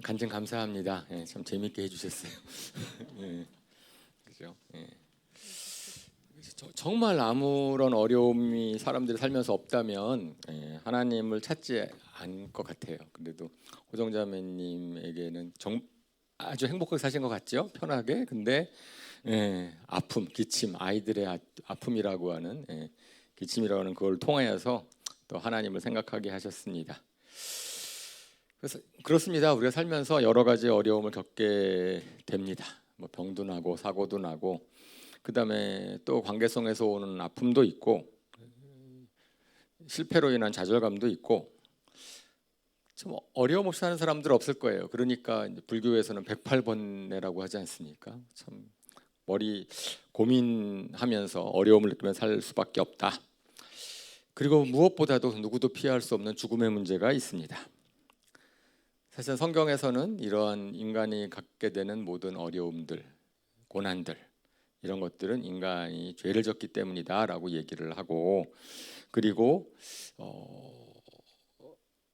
간증 감사합니다. 예, 참 재밌게 해주셨어요. 예, 그죠? 예. 정말 아무런 어려움이 사람들이 살면서 없다면 하나님을 찾지 않을 것 같아요. 그래도 호정자매님에게는 아주 행복하게 사신 것 같죠? 편하게. 근데 아픔, 기침, 아이들의 아픔이라고 하는 기침이라고 하는 그걸 통하여서 또 하나님을 생각하게 하셨습니다. 그래서 그렇습니다. 우리가 살면서 여러 가지 어려움을 겪게 됩니다. 뭐 병도 나고 사고도 나고 그다음에 또 관계성에서 오는 아픔도 있고 실패로 인한 좌절감도 있고 참 어려움 없이 사는 사람들 없을 거예요. 그러니까 이제 불교에서는 108번뇌라고 하지 않습니까? 참 머리 고민하면서 어려움을 느끼며 살 수밖에 없다. 그리고 무엇보다도 누구도 피할 수 없는 죽음의 문제가 있습니다. 사실 성경에서는 이러한 인간이 갖게 되는 모든 어려움들, 고난들 이런 것들은 인간이 죄를 졌기 때문이다라고 얘기를 하고 그리고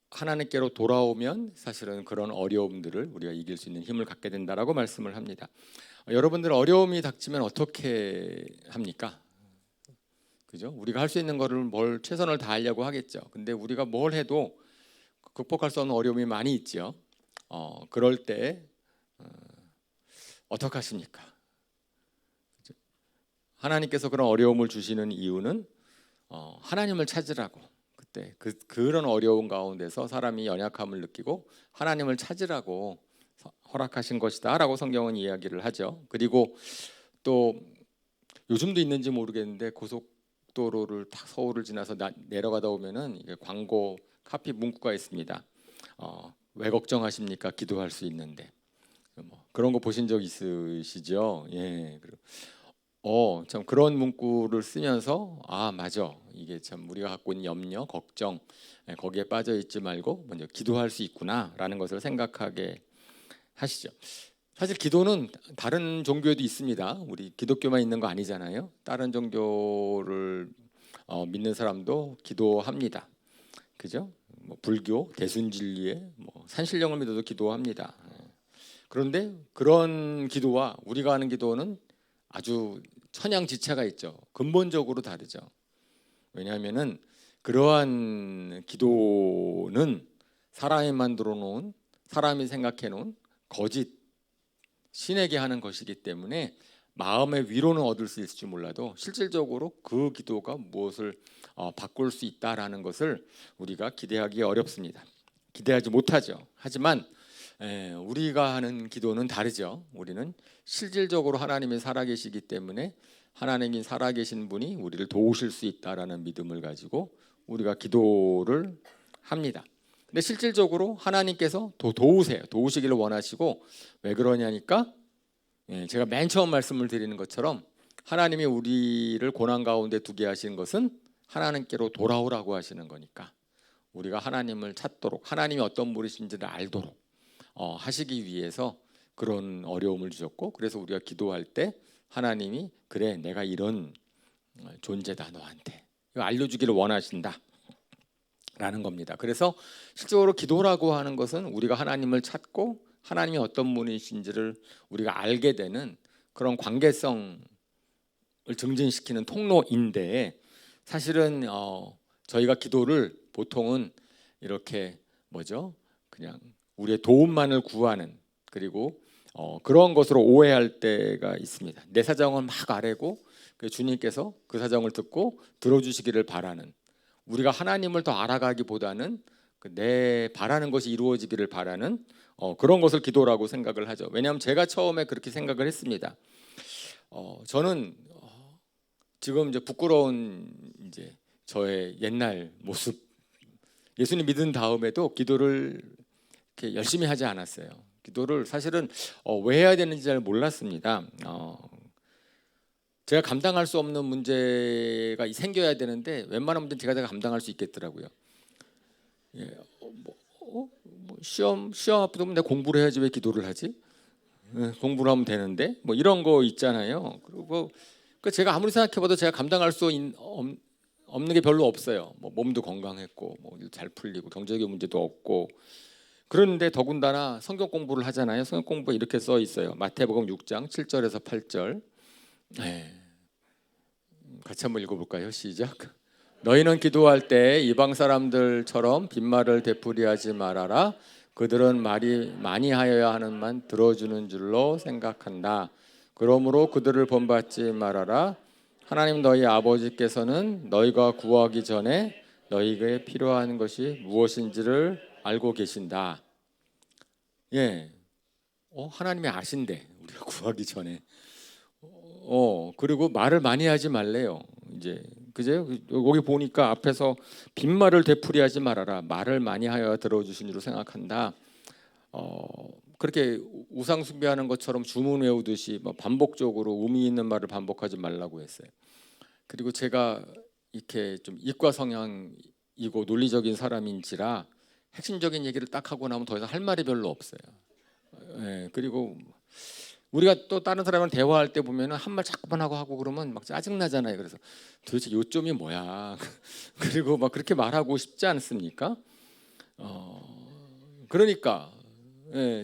하나님께로 돌아오면 사실은 그런 어려움들을 우리가 이길 수 있는 힘을 갖게 된다라고 말씀을 합니다. 여러분들 어려움이 닥치면 어떻게 합니까? 그죠? 우리가 할 수 있는 거를 뭘 최선을 다하려고 하겠죠. 근데 우리가 뭘 해도 극복할 수 없는 어려움이 많이 있죠. 그럴 때 어떻게 하십니까? 그죠? 하나님께서 그런 어려움을 주시는 이유는 하나님을 찾으라고. 그때 그런 어려운 가운데서 사람이 연약함을 느끼고 하나님을 찾으라고 허락하신 것이다라고 성경은 이야기를 하죠. 그리고 또 요즘도 있는지 모르겠는데 고속도로를 딱 서울을 지나서 내려가다 보면은 이게 광고 카피 문구가 있습니다. 왜 걱정하십니까? 기도할 수 있는데. 뭐 그런 거 보신 적 있으시죠? 예. 참 그런 문구를 쓰면서 맞아. 이게 참 우리가 갖고 있는 염려, 걱정 거기에 빠져 있지 말고 먼저 기도할 수 있구나라는 것을 생각하게 하시죠. 사실 기도는 다른 종교에도 있습니다. 우리 기독교만 있는 거 아니잖아요. 다른 종교를 믿는 사람도 기도합니다. 그죠? 뭐 불교, 대순진리에 뭐 산신령을 믿어도 기도합니다. 그런데 그런 기도와 우리가 하는 기도는 아주 천양지차가 있죠. 근본적으로 다르죠. 왜냐하면은 그러한 기도는 사람이 만들어 놓은 사람이 생각해 놓은 거짓 신에게 하는 것이기 때문에 마음의 위로는 얻을 수 있을지 몰라도 실질적으로 그 기도가 무엇을 바꿀 수 있다라는 것을 우리가 기대하기 어렵습니다. 기대하지 못하죠. 하지만 우리가 하는 기도는 다르죠. 우리는 실질적으로 하나님이 살아계시기 때문에 하나님이 살아계신 분이 우리를 도우실 수 있다라는 믿음을 가지고 우리가 기도를 합니다. 근데 실질적으로 하나님께서 도우세요. 도우시기를 원하시고 왜 그러냐니까 제가 맨 처음 말씀을 드리는 것처럼 하나님이 우리를 고난 가운데 두게 하시는 것은 하나님께로 돌아오라고 하시는 거니까 우리가 하나님을 찾도록 하나님이 어떤 분이신지를 알도록 하시기 위해서 그런 어려움을 주셨고 그래서 우리가 기도할 때 하나님이 그래 내가 이런 존재다 너한테 이거 알려주기를 원하신다 라는 겁니다. 그래서 실제로 기도라고 하는 것은 우리가 하나님을 찾고 하나님이 어떤 분이신지를 우리가 알게 되는 그런 관계성을 증진시키는 통로인데 사실은 저희가 기도를 보통은 이렇게 그냥 우리의 도움만을 구하는 그리고 그런 것으로 오해할 때가 있습니다. 내 사정을 막 아뢰고 주님께서 그 사정을 듣고 들어주시기를 바라는 우리가 하나님을 더 알아가기보다는 내 바라는 것이 이루어지기를 바라는 그런 것을 기도라고 생각을 하죠. 왜냐하면 제가 처음에 그렇게 생각을 했습니다. 저는 지금 이제 부끄러운 이제 저의 옛날 모습 예수님 믿은 다음에도 기도를 이렇게 열심히 하지 않았어요. 기도를 사실은 왜 해야 되는지 잘 몰랐습니다. 제가 감당할 수 없는 문제가 생겨야 되는데 웬만한 문제는 제가 감당할 수 있겠더라고요. 시험 앞두면 내가 공부를 해야지 왜 기도를 하지? 공부를 하면 되는데 뭐 이런 거 있잖아요. 그리고 제가 아무리 생각해봐도 제가 감당할 수 없는 게 별로 없어요. 뭐 몸도 건강했고 뭐 잘 풀리고 경제적인 문제도 없고 그런데 더군다나 성경 공부를 하잖아요. 성경 공부에 이렇게 써 있어요. 마태복음 6장 7절에서 8절. 네. 같이 한번 읽어볼까요? 시작. 너희는 기도할 때 이방 사람들처럼 빈말을 되풀이하지 말아라. 그들은 말이 많이 하여야 하는만 들어주는 줄로 생각한다. 그러므로 그들을 본받지 말아라. 하나님 너희 아버지께서는 너희가 구하기 전에 너희에게 필요한 것이 무엇인지를 알고 계신다. 예, 하나님이 아신대. 우리가 구하기 전에. 그리고 말을 많이 하지 말래요. 이제 그죠? 여기 보니까 앞에서 빈말을 되풀이하지 말아라. 말을 많이 하여 들어주신 줄로 생각한다. 그렇게 우상 숭배하는 것처럼 주문 외우듯이 반복적으로 의미 있는 말을 반복하지 말라고 했어요. 그리고 제가 이렇게 좀 이과 성향이고 논리적인 사람인지라 핵심적인 얘기를 딱 하고 나면 더 이상 할 말이 별로 없어요. 예, 그리고 우리가 또 다른 사람이랑 대화할 때 보면은 한 말 자꾸만 하고 그러면 막 짜증 나잖아요. 그래서 도대체 요점이 뭐야? 그리고 막 그렇게 말하고 싶지 않습니까? 그러니까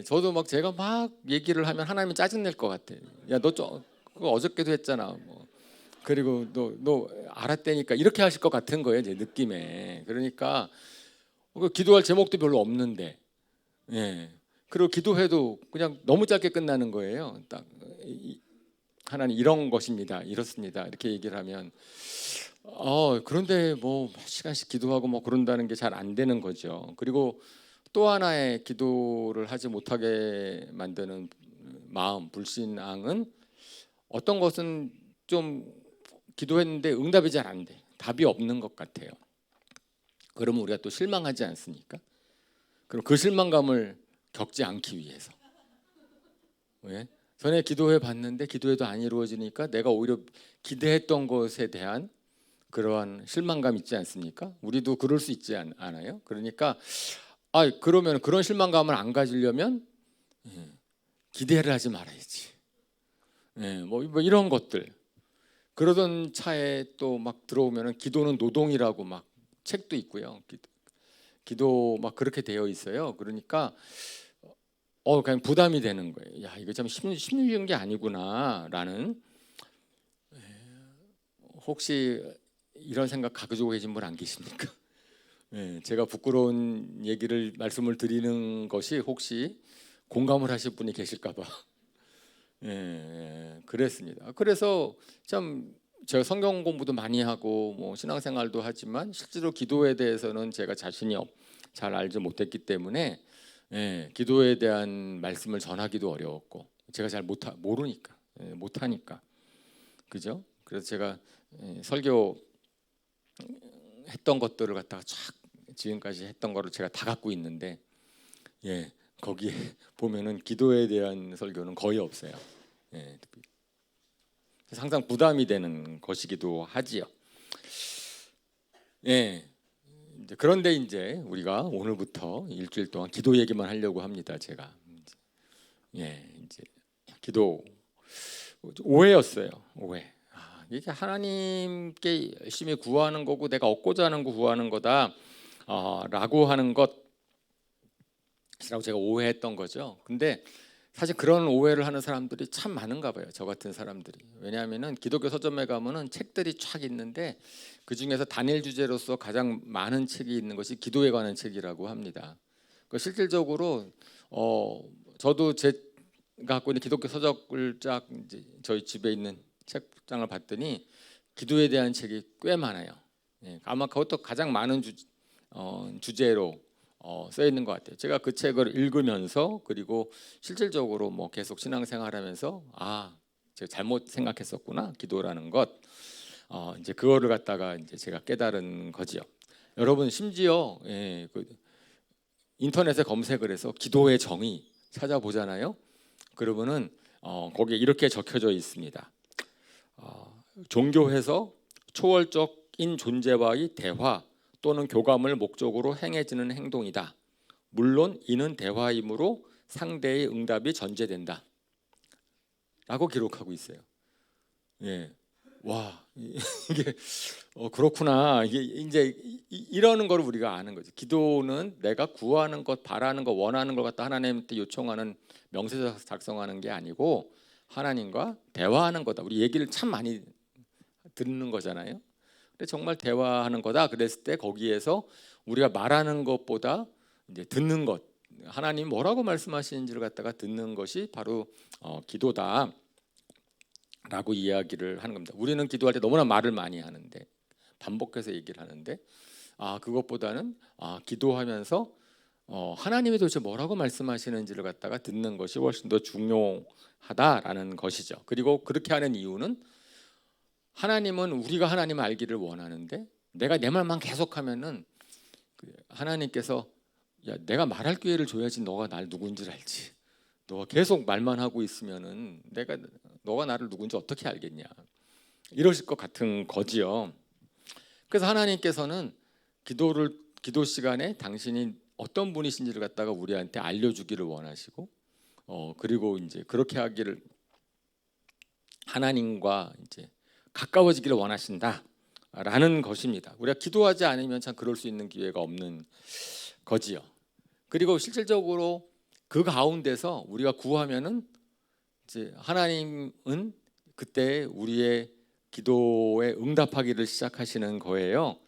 저도 막 제가 막 얘기를 하면 하나님이 짜증 낼 것 같아. 야, 너 그거 어저께도 했잖아. 뭐. 그리고 너 알았다니까 이렇게 하실 것 같은 거예요, 제 느낌에. 그러니까 기도할 제목도 별로 없는데. 예. 그리고 기도해도 그냥 너무 짧게 끝나는 거예요. 딱 하나님 이런 것입니다. 이렇습니다. 이렇게 얘기를 하면 그런데 뭐 몇 시간씩 기도하고 뭐 그런다는 게 잘 안 되는 거죠. 그리고 또 하나의 기도를 하지 못하게 만드는 마음, 불신앙은 어떤 것은 좀 기도했는데 응답이 잘 안 돼. 답이 없는 것 같아요. 그러면 우리가 또 실망하지 않습니까? 그럼 그 실망감을 겪지 않기 위해서. 왜? 전에 기도해 봤는데 기도해도 안 이루어지니까 내가 오히려 기대했던 것에 대한 그러한 실망감 있지 않습니까? 우리도 그럴 수 있지 않아요? 그러니까 그러면 그런 실망감을 안 가지려면 기대를 하지 말아야지. 뭐 이런 것들. 그러던 차에 또 막 들어오면은 기도는 노동이라고 막 책도 있고요. 기도 막 그렇게 되어 있어요. 그러니까 그냥 부담이 되는 거예요. 야, 이거 참 쉬운 게 아니구나라는. 혹시 이런 생각 가지고 계신 분 안 계십니까? 제가 부끄러운 말씀을 드리는 것이 혹시 공감을 하실 분이 계실까봐. 그랬습니다. 그래서 참 제가 성경 공부도 많이 하고 뭐 신앙생활도 하지만 실제로 기도에 대해서는 제가 자신이 잘 알지 못했기 때문에 기도에 대한 말씀을 전하기도 어려웠고 제가 잘 모르니까 못하니까 그죠? 그래서 제가 설교 했던 것들을 갖다가 쫙 지금까지 했던 거를 제가 다 갖고 있는데 거기에 보면은 기도에 대한 설교는 거의 없어요. 항상 부담이 되는 것이기도 하지요. 그런데 이제 우리가 오늘부터 일주일 동안 기도 얘기만 하려고 합니다. 제가 이제 기도 오해였어요. 오해. 이게 하나님께 열심히 구하는 거고 내가 얻고자 하는 거 구하는 거다 라고 하는 것이라고 제가 오해했던 거죠. 근데 사실 그런 오해를 하는 사람들이 참 많은가 봐요. 저 같은 사람들이. 왜냐하면은 기독교 서점에 가면은 책들이 쫙 있는데 그 중에서 단일 주제로서 가장 많은 책이 있는 것이 기도에 관한 책이라고 합니다. 실질적으로 저도 제가 갖고 있는 기독교 서적을 쫙 이제 저희 집에 있는 책장을 봤더니 기도에 대한 책이 꽤 많아요. 아마 그것도 가장 많은 주제로 써 있는 것 같아요. 제가 그 책을 읽으면서 그리고 실질적으로 뭐 계속 신앙생활하면서 제가 잘못 생각했었구나 기도라는 것 이제 그거를 갖다가 이제 제가 깨달은 거지요. 여러분 심지어 그 인터넷에 검색을 해서 기도의 정의 찾아보잖아요. 그러면은 거기에 이렇게 적혀져 있습니다. 종교에서 초월적인 존재와의 대화 또는 교감을 목적으로 행해지는 행동이다. 물론 이는 대화이므로 상대의 응답이 전제된다. 라고 기록하고 있어요. 와 이게 그렇구나. 이게 이제 이러는 걸 우리가 아는 거죠. 기도는 내가 구하는 것, 바라는 것, 원하는 걸 갖다 하나님한테 요청하는 명세 작성하는 게 아니고 하나님과 대화하는 거다. 우리 얘기를 참 많이 듣는 거잖아요. 근데 정말 대화하는 거다. 그랬을 때 거기에서 우리가 말하는 것보다 이제 듣는 것, 하나님 뭐라고 말씀하시는지를 갖다가 듣는 것이 바로 기도다. 라고 이야기를 하는 겁니다. 우리는 기도할 때 너무나 말을 많이 하는데 반복해서 얘기를 하는데 그것보다는 기도하면서 하나님이 도대체 뭐라고 말씀하시는지를 갖다가 듣는 것이 훨씬 더 중요하다라는 것이죠. 그리고 그렇게 하는 이유는 하나님은 우리가 하나님을 알기를 원하는데 내가 내 말만 계속하면은 하나님께서 야 내가 말할 기회를 줘야지 너가 날 누군지를 알지. 너가 계속 말만 하고 있으면은 너가 나를 누군지 어떻게 알겠냐 이러실 것 같은 거지요. 그래서 하나님께서는 기도 시간에 당신이 어떤 분이신지를 갖다가 우리한테 알려주기를 원하시고 그리고 이제 그렇게 하기를 하나님과 이제 가까워지기를 원하신다라는 것입니다. 우리가 기도하지 않으면 참 그럴 수 있는 기회가 없는 거지요. 그리고 실질적으로 그 가운데서 우리가 구하면은 이제 하나님은 그때 우리의 기도에 응답하기를 시작하시는 거예요.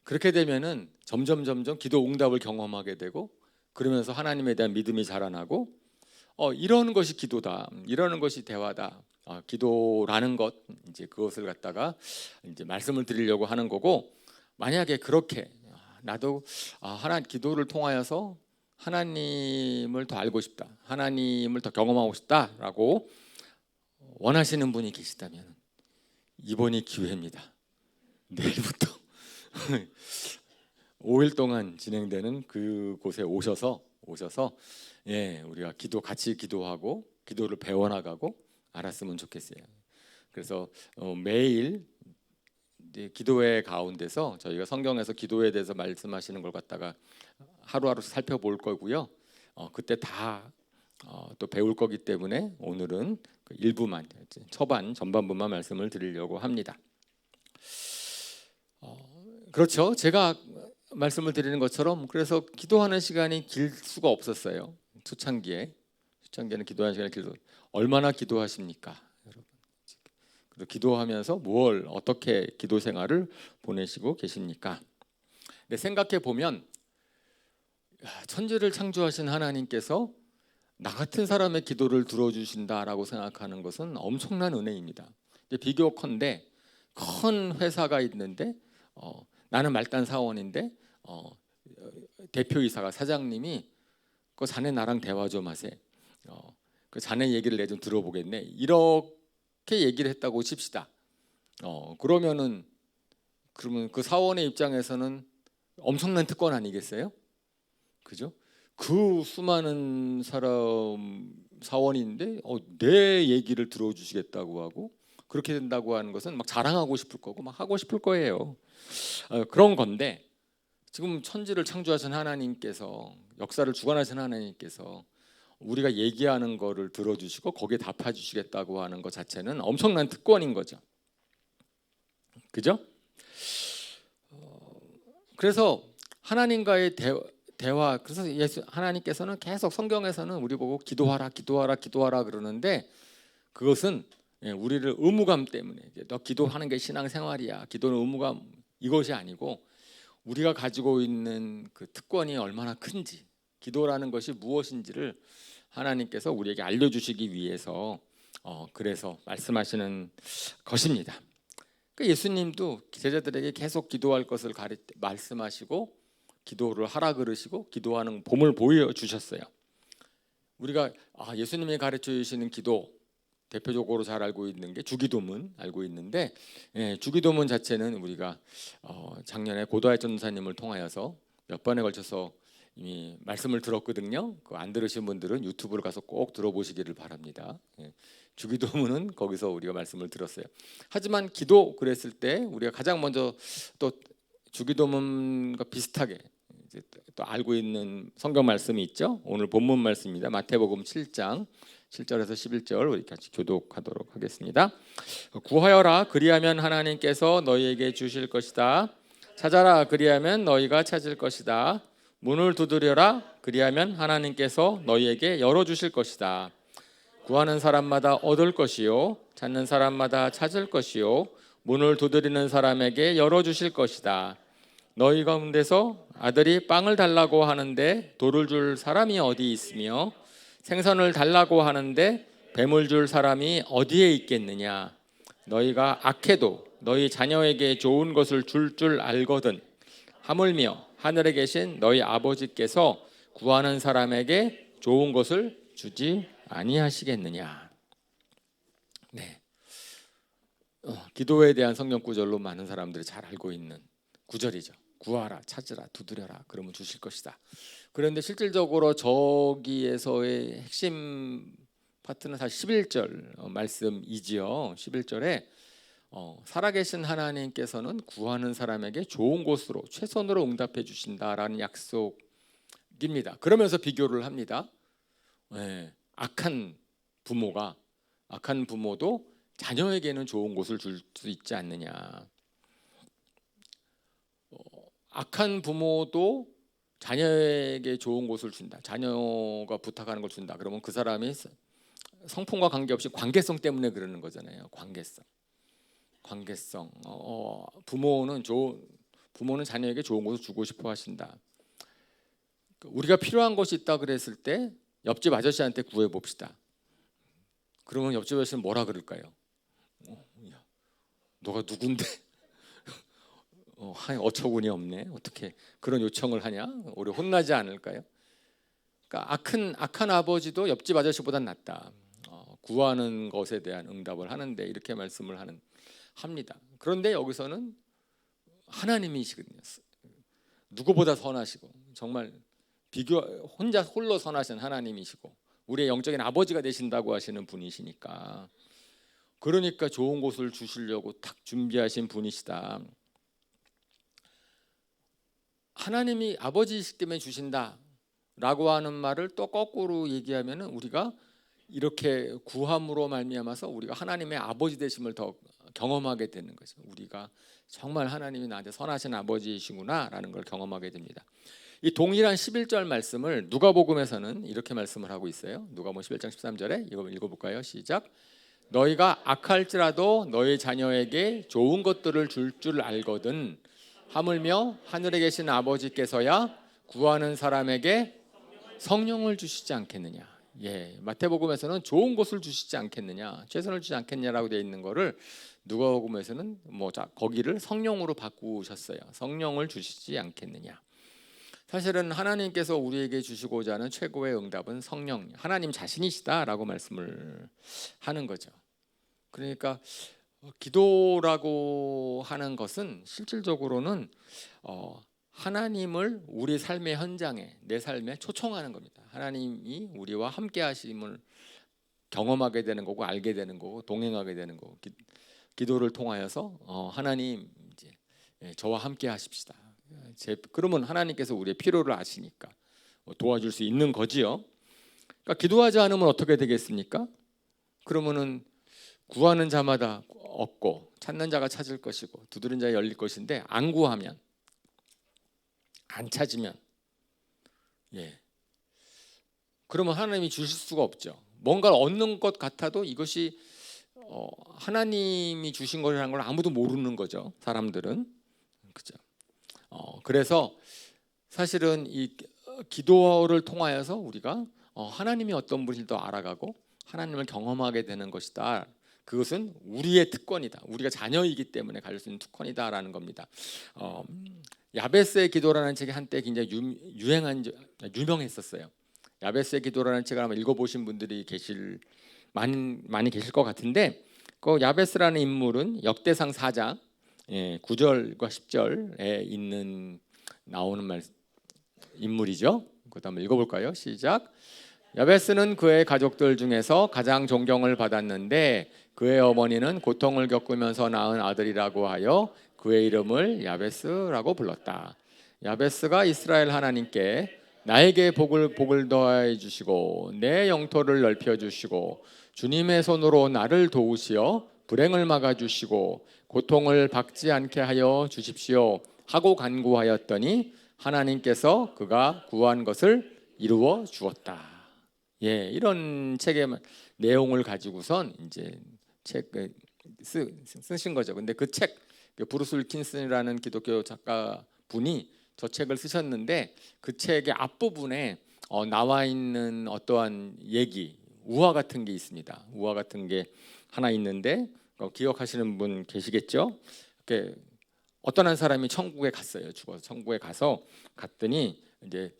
그렇게 되면은 점점 기도 응답을 경험하게 되고 그러면서 하나님에 대한 믿음이 자라나고 이러는 것이 기도다. 이러는 것이 대화다. 기도라는 것 이제 그것을 갖다가 이제 말씀을 드리려고 하는 거고 만약에 그렇게 나도 하나님 기도를 통하여서 하나님을 더 알고 싶다. 하나님을 더 경험하고 싶다라고 원하시는 분이 계시다면 이번이 기회입니다. 내일부터 5일 동안 진행되는 그곳에 오셔서 우리가 같이 기도하고 기도를 배워나가고 알았으면 좋겠어요. 그래서 매일 기도회 가운데서 저희가 성경에서 기도에 대해서 말씀하시는 걸 갖다가 하루하루 살펴볼 거고요. 그때 다 또 배울 거기 때문에 오늘은 그 일부만 전반부만 말씀을 드리려고 합니다. 그렇죠. 제가 말씀을 드리는 것처럼 그래서 기도하는 시간이 길 수가 없었어요. 초창기에는 기도하는 시간이 길도 얼마나 기도하십니까, 여러분? 그리고 기도하면서 어떻게 기도 생활을 보내시고 계십니까? 근데 생각해 보면 천지를 창조하신 하나님께서 나 같은 사람의 기도를 들어주신다라고 생각하는 것은 엄청난 은혜입니다. 비교컨대 큰 회사가 있는데 나는 말단 사원인데 대표이사가 사장님이 그 자네 나랑 대화 좀 하세요. 그 자네 얘기를 내 좀 들어보겠네. 이렇게 얘기를 했다고 칩시다. 그러면 그 사원의 입장에서는 엄청난 특권 아니겠어요? 그죠? 그 수많은 사원인데 내 얘기를 들어주시겠다고 하고 그렇게 된다고 하는 것은 막 자랑하고 싶을 거고 막 하고 싶을 거예요. 그런 건데 지금 천지를 창조하신 하나님께서 역사를 주관하신 하나님께서 우리가 얘기하는 거를 들어주시고 거기에 답해 주시겠다고 하는 것 자체는 엄청난 특권인 거죠. 그죠? 그래서 하나님과의 대화 그래서 하나님께서는 계속 성경에서는 우리 보고 기도하라 그러는데 그것은 우리를 의무감 때문에 너 기도하는 게 신앙생활이야. 기도는 의무감 이것이 아니고 우리가 가지고 있는 그 특권이 얼마나 큰지 기도라는 것이 무엇인지를 하나님께서 우리에게 알려주시기 위해서 그래서 말씀하시는 것입니다. 예수님도 제자들에게 계속 기도할 것을 말씀하시고 기도를 하라 그러시고 기도하는 봄을 보여주셨어요. 우리가 예수님이 가르쳐 주시는 기도 대표적으로 잘 알고 있는 게 주기도문 알고 있는데 주기도문 자체는 우리가 작년에 고도하의 전도사님을 통하여서 몇 번에 걸쳐서 이미 말씀을 들었거든요. 안 들으신 분들은 유튜브로 가서 꼭 들어보시기를 바랍니다. 주기도문은 거기서 우리가 말씀을 들었어요. 하지만 기도 그랬을 때 우리가 가장 먼저 또 주기도문과 비슷하게 이제 또 알고 있는 성경 말씀이 있죠. 오늘 본문 말씀입니다. 마태복음 7장 7절에서 11절 우리 같이 교독하도록 하겠습니다. 구하여라 그리하면 하나님께서 너희에게 주실 것이다. 찾아라 그리하면 너희가 찾을 것이다. 문을 두드려라 그리하면 하나님께서 너희에게 열어주실 것이다. 구하는 사람마다 얻을 것이요 찾는 사람마다 찾을 것이요 문을 두드리는 사람에게 열어주실 것이다. 너희 가운데서 아들이 빵을 달라고 하는데 돌을 줄 사람이 어디 있으며 생선을 달라고 하는데 뱀을 줄 사람이 어디에 있겠느냐. 너희가 악해도 너희 자녀에게 좋은 것을 줄 알거든 하물며 하늘에 계신 너희 아버지께서 구하는 사람에게 좋은 것을 주지 아니하시겠느냐. 네, 기도에 대한 성경 구절로 많은 사람들이 잘 알고 있는 구절이죠. 구하라, 찾으라, 두드려라, 그러면 주실 것이다. 그런데 실질적으로 저기에서의 핵심 파트는 사실 11절 말씀이지요. 11절에 살아계신 하나님께서는 구하는 사람에게 좋은 곳으로 최선으로 응답해 주신다라는 약속입니다. 그러면서 비교를 합니다. 네, 악한 부모도 자녀에게는 좋은 곳을 줄 수 있지 않느냐. 악한 부모도 자녀에게 좋은 곳을 준다. 자녀가 부탁하는 걸 준다. 그러면 그 사람이 성품과 관계없이 관계성 때문에 그러는 거잖아요. 관계성. 부모는 자녀에게 좋은 것을 주고 싶어 하신다. 우리가 필요한 것이 있다 그랬을 때 옆집 아저씨한테 구해 봅시다. 그러면 옆집 아저씨는 뭐라 그럴까요? 야, 너가 누군데? 어처구니 없네. 어떻게 그런 요청을 하냐? 우리 혼나지 않을까요? 그러니까 악한 아버지도 옆집 아저씨보단 낫다. 구하는 것에 대한 응답을 하는데 이렇게 말씀을 합니다. 그런데 여기서는 하나님이시거든요. 누구보다 선하시고 정말 혼자 홀로 선하신 하나님이시고 우리의 영적인 아버지가 되신다고 하시는 분이시니까, 그러니까 좋은 곳을 주시려고 딱 준비하신 분이시다. 하나님이 아버지이시기 때문에 주신다라고 하는 말을 또 거꾸로 얘기하면 우리가 이렇게 구함으로 말미암아서 우리가 하나님의 아버지 되심을 더 경험하게 되는 거죠. 우리가 정말 하나님이 나한테 선하신 아버지이시구나라는 걸 경험하게 됩니다. 이 동일한 11절 말씀을 누가복음에서는 이렇게 말씀을 하고 있어요. 누가복음 11장 13절에 이거 읽어볼까요? 시작. 너희가 악할지라도 너희 자녀에게 좋은 것들을 줄 알거든 하물며 하늘에 계신 아버지께서야 구하는 사람에게 성령을 주시지 않겠느냐. 예, 마태복음에서는 좋은 것을 주시지 않겠느냐, 최선을 주지 않겠냐라고 되어 있는 거를 누가복음에서는 거기를 성령으로 바꾸셨어요. 성령을 주시지 않겠느냐. 사실은 하나님께서 우리에게 주시고자 하는 최고의 응답은 성령, 하나님 자신이시다라고 말씀을 하는 거죠. 그러니까 기도라고 하는 것은 실질적으로는 하나님을 우리 삶의 현장에, 내 삶에 초청하는 겁니다. 하나님이 우리와 함께 하심을 경험하게 되는 거고, 알게 되는 거고, 동행하게 되는 거고, 기도를 통하여서 하나님 이제 저와 함께 하십시다. 그러면 하나님께서 우리의 필요를 아시니까 도와줄 수 있는 거지요. 그러니까 기도하지 않으면 어떻게 되겠습니까? 그러면은 구하는 자마다 얻고 찾는 자가 찾을 것이고 두드린 자가 열릴 것인데, 안 구하면, 안 찾으면, 그러면 하나님이 주실 수가 없죠. 뭔가를 얻는 것 같아도 이것이 하나님이 주신 거라는 걸 아무도 모르는 거죠. 사람들은. 그죠? 그래서 사실은 이 기도를 통하여서 우리가 하나님이 어떤 분인지 더 알아가고 하나님을 경험하게 되는 것이다. 그것은 우리의 특권이다. 우리가 자녀이기 때문에 가질 수 있는 특권이다라는 겁니다. 야베스의 기도라는 책이 한때 굉장히 유명했었어요. 야베스의 기도라는 책을 아마 읽어보신 분들이 많이 계실 것 같은데, 그 야베스라는 인물은 역대상 4장 9절과 10절에 나오는 인물이죠. 그것도 한번 읽어볼까요? 시작. 야베스는 그의 가족들 중에서 가장 존경을 받았는데 그의 어머니는 고통을 겪으면서 낳은 아들이라고 하여 그의 이름을 야베스라고 불렀다. 야베스가 이스라엘 하나님께 나에게 복을 더해 주시고 내 영토를 넓혀 주시고 주님의 손으로 나를 도우시어 불행을 막아 주시고 고통을 받지 않게 하여 주십시오 하고 간구하였더니 하나님께서 그가 구한 것을 이루어 주었다. 예, 이런 책의 내용을 가지고선 이제 책 쓰신 거죠. 근데 그 책 브루스 윌킨슨이라는 기독교 작가 분이 저 책을 쓰셨는데 그 책의 앞부분에 나와 있는 어떠한 얘기, 우화 같은 게 있습니다. 우화 같은 게 하나 있는데 기억하시는 분 계시겠죠? 어떤 한 사람이 천국에 갔어요. 죽어서 천국에 갔더니 이제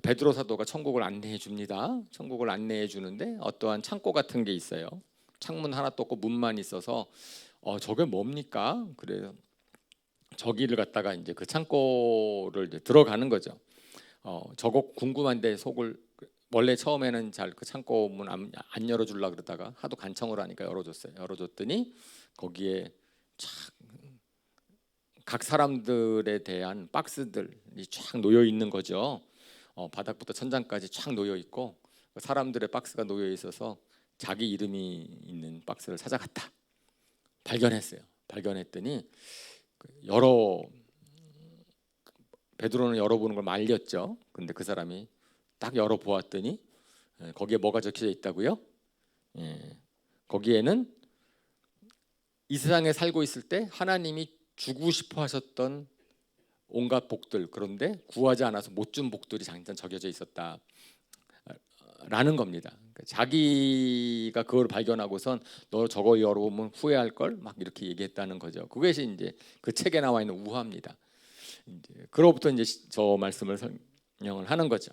베드로 사도가 천국을 안내해 줍니다. 천국을 안내해 주는데 어떠한 창고 같은 게 있어요. 창문 하나 떴고 문만 있어서 저게 뭡니까? 그래서 저기를 갖다가 이제 그 창고를 이제 들어가는 거죠. 저거 궁금한데 속을 원래 처음에는 잘 그 창고 문 안 열어주려 그러다가 하도 간청을 하니까 열어줬어요. 열어줬더니 거기에 각 사람들에 대한 박스들이 쫙 놓여 있는 거죠. 바닥부터 천장까지 쫙 놓여 있고 사람들의 박스가 놓여 있어서 자기 이름이 있는 박스를 찾아갔다. 발견했어요. 발견했더니 베드로는 열어보는 걸 말렸죠. 근데 그 사람이 딱 열어보았더니 거기에 뭐가 적혀져 있다고요? 거기에는 이 세상에 살고 있을 때 하나님이 주고 싶어 하셨던 온갖 복들, 그런데 구하지 않아서 못 준 복들이 잠깐 적혀져 있었다라는 겁니다. 자기가 그걸 발견하고선 너 저거 열어보면 후회할 걸 막 이렇게 얘기했다는 거죠. 그것이 이제 그 책에 나와 있는 우화입니다. 이제 그로부터 이제 저 말씀을 설명을 하는 거죠.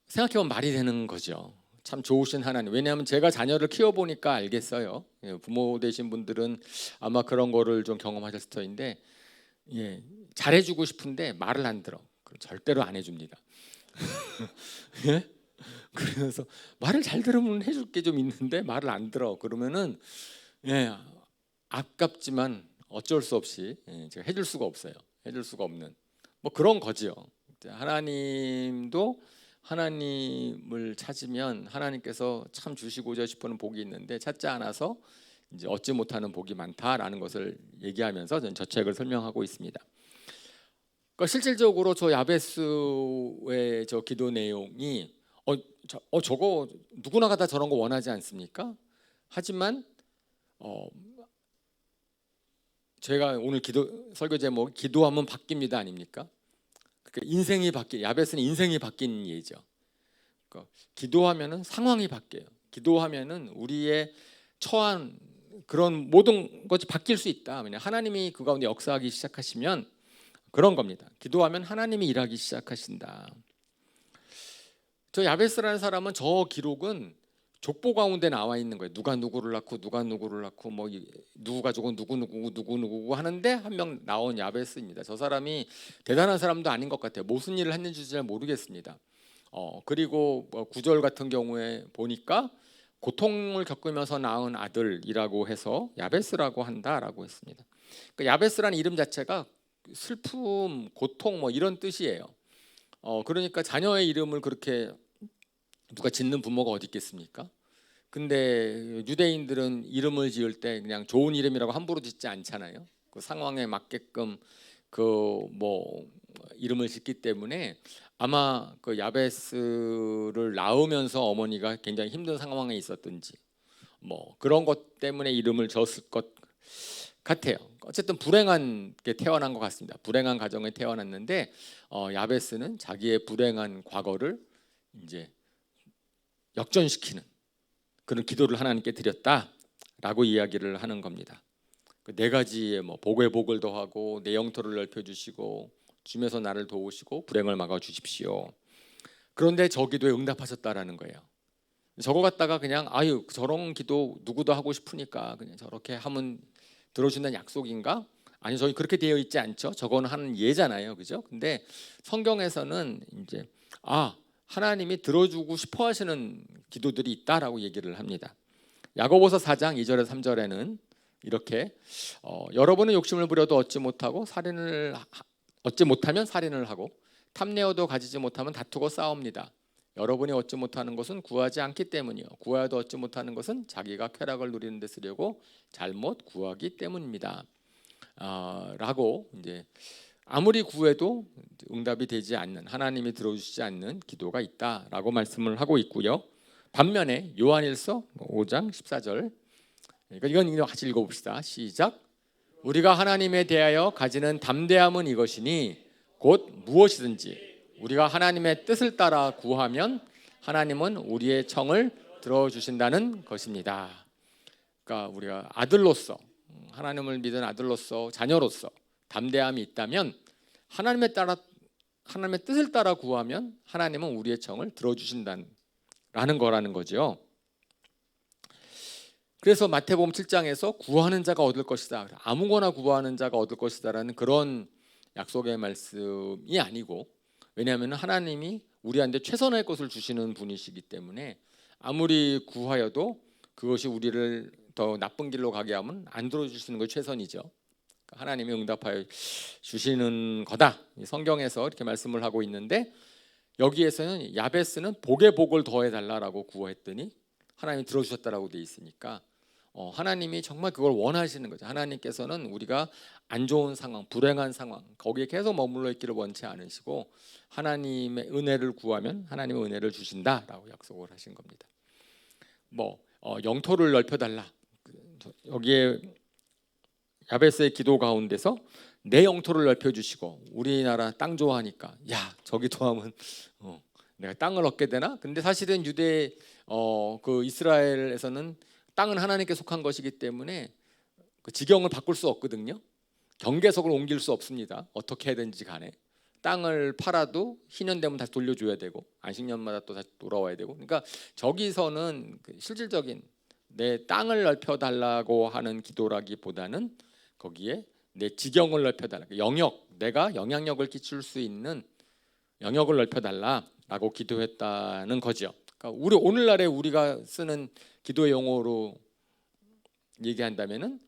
생각해보면 말이 되는 거죠. 참 좋으신 하나님. 왜냐하면 제가 자녀를 키워보니까 알겠어요. 부모 되신 분들은 아마 그런 거를 좀 경험하셨을 터인데, 잘해주고 싶은데 말을 안 들어. 절대로 안 해줍니다. 예? 그래서 말을 잘 들으면 해줄 게 좀 있는데 말을 안 들어. 그러면은 아깝지만 어쩔 수 없이 제가 해줄 수가 없어요. 해줄 수가 없는 뭐 그런 거지요. 하나님도 하나님을 찾으면 하나님께서 참 주시고자 싶은 복이 있는데 찾지 않아서 이제 얻지 못하는 복이 많다라는 것을 얘기하면서 저는 저 책을 설명하고 있습니다. 그러니까 실질적으로 저 야베스의 저 기도 내용이 저거 누구나가 다 저런 거 원하지 않습니까? 하지만 제가 오늘 설교 제목 기도하면 바뀝니다 아닙니까? 인생이 야베스는 인생이 바뀐 예죠. 그러니까 기도하면은 상황이 바뀌어요. 기도하면은 우리의 처한 그런 모든 것이 바뀔 수 있다. 왜냐 하나님이 그 가운데 역사하기 시작하시면 그런 겁니다. 기도하면 하나님이 일하기 시작하신다. 저 야베스라는 사람은 저 기록은 족보 가운데 나와 있는 거예요. 누가 누구를 낳고 누가 누구를 낳고 뭐 누구 가족은 누구 하는데 한 명 나온 야베스입니다. 저 사람이 대단한 사람도 아닌 것 같아요. 무슨 일을 했는지 잘 모르겠습니다. 그리고 뭐 구절 같은 경우에 보니까 고통을 겪으면서 낳은 아들이라고 해서 야베스라고 한다라고 했습니다. 그러니까 야베스라는 이름 자체가 슬픔, 고통 뭐 이런 뜻이에요. 그러니까 자녀의 이름을 그렇게 누가 짓는 부모가 어디 있겠습니까? 근데 유대인들은 이름을 지을 때 그냥 좋은 이름이라고 함부로 짓지 않잖아요. 그 상황에 맞게끔 그 뭐 이름을 짓기 때문에 아마 그 야베스를 낳으면서 어머니가 굉장히 힘든 상황에 있었든지 뭐 그런 것 때문에 이름을 졌을 것 같아요. 어쨌든 불행한 게 태어난 것 같습니다. 불행한 가정에 태어났는데 야베스는 자기의 불행한 과거를 이제 역전시키는 그런 기도를 하나님께 드렸다라고 이야기를 하는 겁니다. 네 가지의 뭐 복에 복을 더하고 내 영토를 넓혀 주시고 주님에서 나를 도우시고 불행을 막아 주십시오. 그런데 저 기도에 응답하셨다라는 거예요. 저거 갖다가 그냥 저런 기도 누구도 하고 싶으니까 그냥 저렇게 하면 들어준다는 약속인가? 아니 저기 그렇게 되어 있지 않죠. 저거는 하는 예잖아요, 그죠? 근데 성경에서는 이제 하나님이 들어주고 싶어하시는 기도들이 있다라고 얘기를 합니다. 야고보서 4장 2절에서 3절에는 이렇게 여러분은 욕심을 부려도 얻지 못하고 살인을 얻지 못하면 살인을 하고 탐내어도 가지지 못하면 다투고 싸웁니다. 여러분이 얻지 못하는 것은 구하지 않기 때문이요. 구하여도 얻지 못하는 것은 자기가 쾌락을 누리는 데 쓰려고 잘못 구하기 때문입니다. 라고 이제 아무리 구해도 응답이 되지 않는, 하나님이 들어주시지 않는 기도가 있다라고 말씀을 하고 있고요. 반면에 요한일서 5장 14절, 그러니까 이건 같이 읽어봅시다. 시작. 우리가 하나님에 대하여 가지는 담대함은 이것이니 곧 무엇이든지 우리가 하나님의 뜻을 따라 구하면 하나님은 우리의 청을 들어주신다는 것입니다. 그러니까 우리가 아들로서, 하나님을 믿은 아들로서, 자녀로서 담대함이 있다면 하나님의 뜻을 따라 구하면 하나님은 우리의 청을 들어주신다는 거라는 거죠. 그래서 마태복음 7장에서 구하는 자가 얻을 것이다, 아무거나 구하는 자가 얻을 것이다라는 그런 약속의 말씀이 아니고, 왜냐하면 하나님이 우리한테 최선의 것을 주시는 분이시기 때문에 아무리 구하여도 그것이 우리를 더 나쁜 길로 가게 하면 안 들어주시는 것이 최선이죠. 하나님이 응답하여 주시는 거다. 성경에서 이렇게 말씀을 하고 있는데, 여기에서는 야베스는 복에 복을 더해달라고 구했더니 하나님이 들어주셨다라고 돼 있으니까 하나님이 정말 그걸 원하시는 거죠. 하나님께서는 우리가 안 좋은 상황, 불행한 상황, 거기에 계속 머물러 있기를 원치 않으시고 하나님의 은혜를 구하면 하나님의 은혜를 주신다라고 약속을 하신 겁니다. 영토를 넓혀달라. 여기에 야베스의 기도 가운데서 내 영토를 넓혀주시고, 우리나라 땅 좋아하니까 저기도 하면 내가 땅을 얻게 되나? 근데 사실은 그 이스라엘에서는 땅은 하나님께 속한 것이기 때문에 그 지경을 바꿀 수 없거든요. 경계석을 옮길 수 없습니다. 어떻게 해야되는지 간에 땅을 팔아도 희년 되면 다시 돌려줘야 되고 안식년마다 또 다시 돌아와야 되고, 그러니까 저기서는 실질적인 내 땅을 넓혀달라고 하는 기도라기보다는 거기에 내 지경을 넓혀달라, 영역, 내가 영향력을 끼칠 수 있는 영역을 넓혀달라라고 기도했다는 거죠. 그러니까 우리 오늘날에 우리가 쓰는 기도의 용어로 얘기한다면은,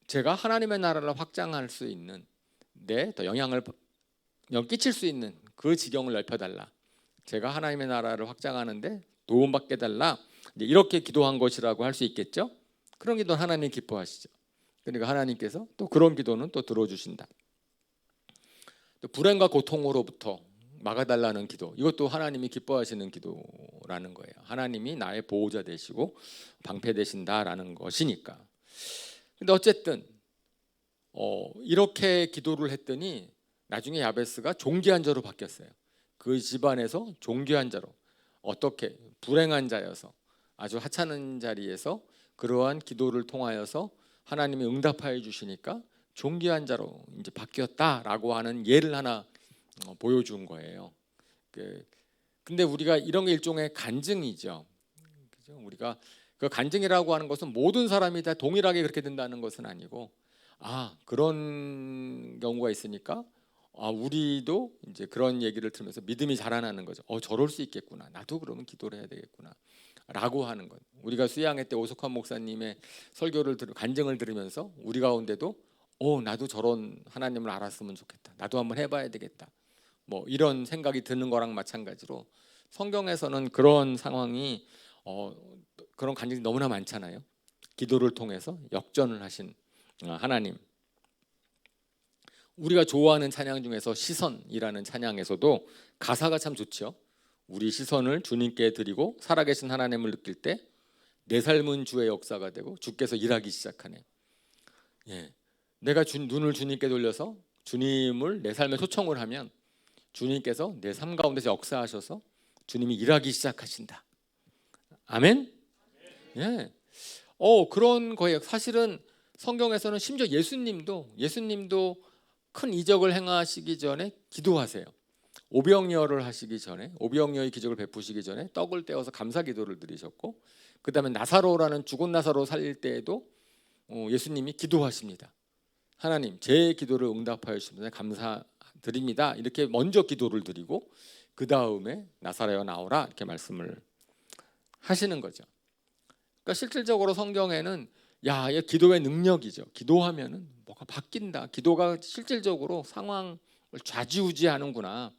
제가 하나님의 나라를 확장할 수 있는, 더 영향을 끼칠 수 있는 그 지경을 넓혀달라, 제가 하나님의 나라를 확장하는데 도움받게 달라, 이렇게 기도한 것이라고 할 수 있겠죠. 그런 기도는 하나님 기뻐하시죠. 그러니까 하나님께서 또 그런 기도는 또 들어주신다. 또 불행과 고통으로부터 막아달라는 기도, 이것도 하나님이 기뻐하시는 기도라는 거예요. 하나님이 나의 보호자 되시고 방패 되신다라는 것이니까. 근데 어쨌든 이렇게 기도를 했더니 나중에 야베스가 존귀한 자로 바뀌었어요. 그 집안에서 존귀한 자로, 어떻게 불행한 자여서 아주 하찮은 자리에서 그러한 기도를 통하여서 하나님이 응답하여 주시니까 존귀한 자로 이제 바뀌었다라고 하는 예를 하나 보여준 거예요. 근데 우리가 이런 게 일종의 간증이죠. 그죠? 우리가 그 간증이라고 하는 것은 모든 사람이 다 동일하게 그렇게 된다는 것은 아니고, 그런 경우가 있으니까 우리도 이제 그런 얘기를 들으면서 믿음이 자라나는 거죠. 저럴 수 있겠구나. 나도 그러면 기도를 해야 되겠구나. 라고 하는 것. 우리가 수양회 때 오석환 목사님의 설교를 간증을 들으면서 우리 가운데도 나도 저런 하나님을 알았으면 좋겠다. 나도 한번 해봐야 되겠다. 이런 생각이 드는 거랑 마찬가지로 성경에서는 그런 상황이 그런 간증이 너무나 많잖아요. 기도를 통해서 역전을 하신 하나님. 우리가 좋아하는 찬양 중에서 시선이라는 찬양에서도 가사가 참 좋죠. 우리 시선을 주님께 드리고 살아계신 하나님을 느낄 때 내 삶은 주의 역사가 되고 주께서 일하기 시작하네. 내가 눈을 주님께 돌려서 주님을 내 삶에 초청을 하면 주님께서 내 삶 가운데서 역사하셔서 주님이 일하기 시작하신다. 아멘. 그런 거예요. 사실은 성경에서는 심지어 예수님도 큰 이적을 행하시기 전에 기도하세요. 오병이어를 하시기 전에, 오병이어의 기적을 베푸시기 전에 떡을 떼어서 감사 기도를 드리셨고, 그 다음에 나사로라는 죽은 나사로 살릴 때에도 예수님이 기도하십니다. 하나님, 제 기도를 응답하여 주시면 감사드립니다. 이렇게 먼저 기도를 드리고 그 다음에 나사로야 나오라 이렇게 말씀을 하시는 거죠. 그러니까 실질적으로 성경에는 기도의 능력이죠. 기도하면은 뭐가 바뀐다. 기도가 실질적으로 상황을 좌지우지하는구나.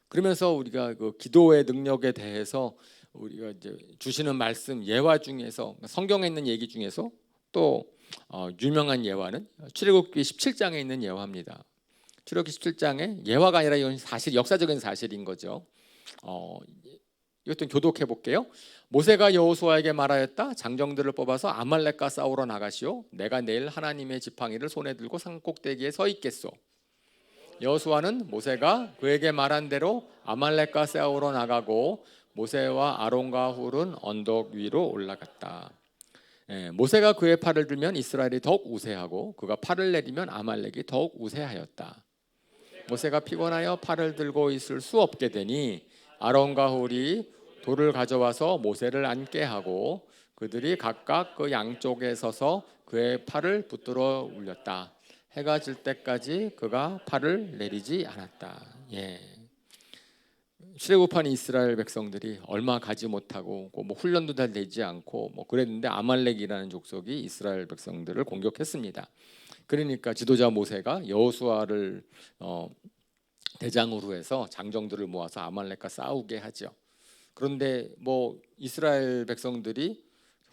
그러면서 우리가 그 기도의 능력에 대해서 우리가 이제 주시는 말씀 예화 중에서 성경에 있는 얘기 중에서 또 유명한 예화는 출애굽기 17장에 있는 예화입니다. 출애굽기 17장에 예화가 아니라 이건 사실 역사적인 사실인 거죠. 이것도 교독해 볼게요. 모세가 여호수아에게 말하였다. 장정들을 뽑아서 아말렉과 싸우러 나가시오. 내가 내일 하나님의 지팡이를 손에 들고 산 꼭대기에 서 있겠소. 여호수아는 모세가 그에게 말한 대로 아말렉과 싸우러 나가고 모세와 아론과 훌은 언덕 위로 올라갔다. 모세가 그의 팔을 들면 이스라엘이 더욱 우세하고 그가 팔을 내리면 아말렉이 더욱 우세하였다. 모세가 피곤하여 팔을 들고 있을 수 없게 되니 아론과 훌이 돌을 가져와서 모세를 앉게 하고 그들이 각각 그 양쪽에 서서 그의 팔을 붙들어 올렸다. 해가 질 때까지 그가 팔을 내리지 않았다. 출애굽한 이스라엘 백성들이 얼마 가지 못하고 뭐 훈련도 잘 되지 않고 뭐 그랬는데 아말렉이라는 족속이 이스라엘 백성들을 공격했습니다. 그러니까 지도자 모세가 여호수아를 대장으로 해서 장정들을 모아서 아말렉과 싸우게 하죠. 그런데 뭐 이스라엘 백성들이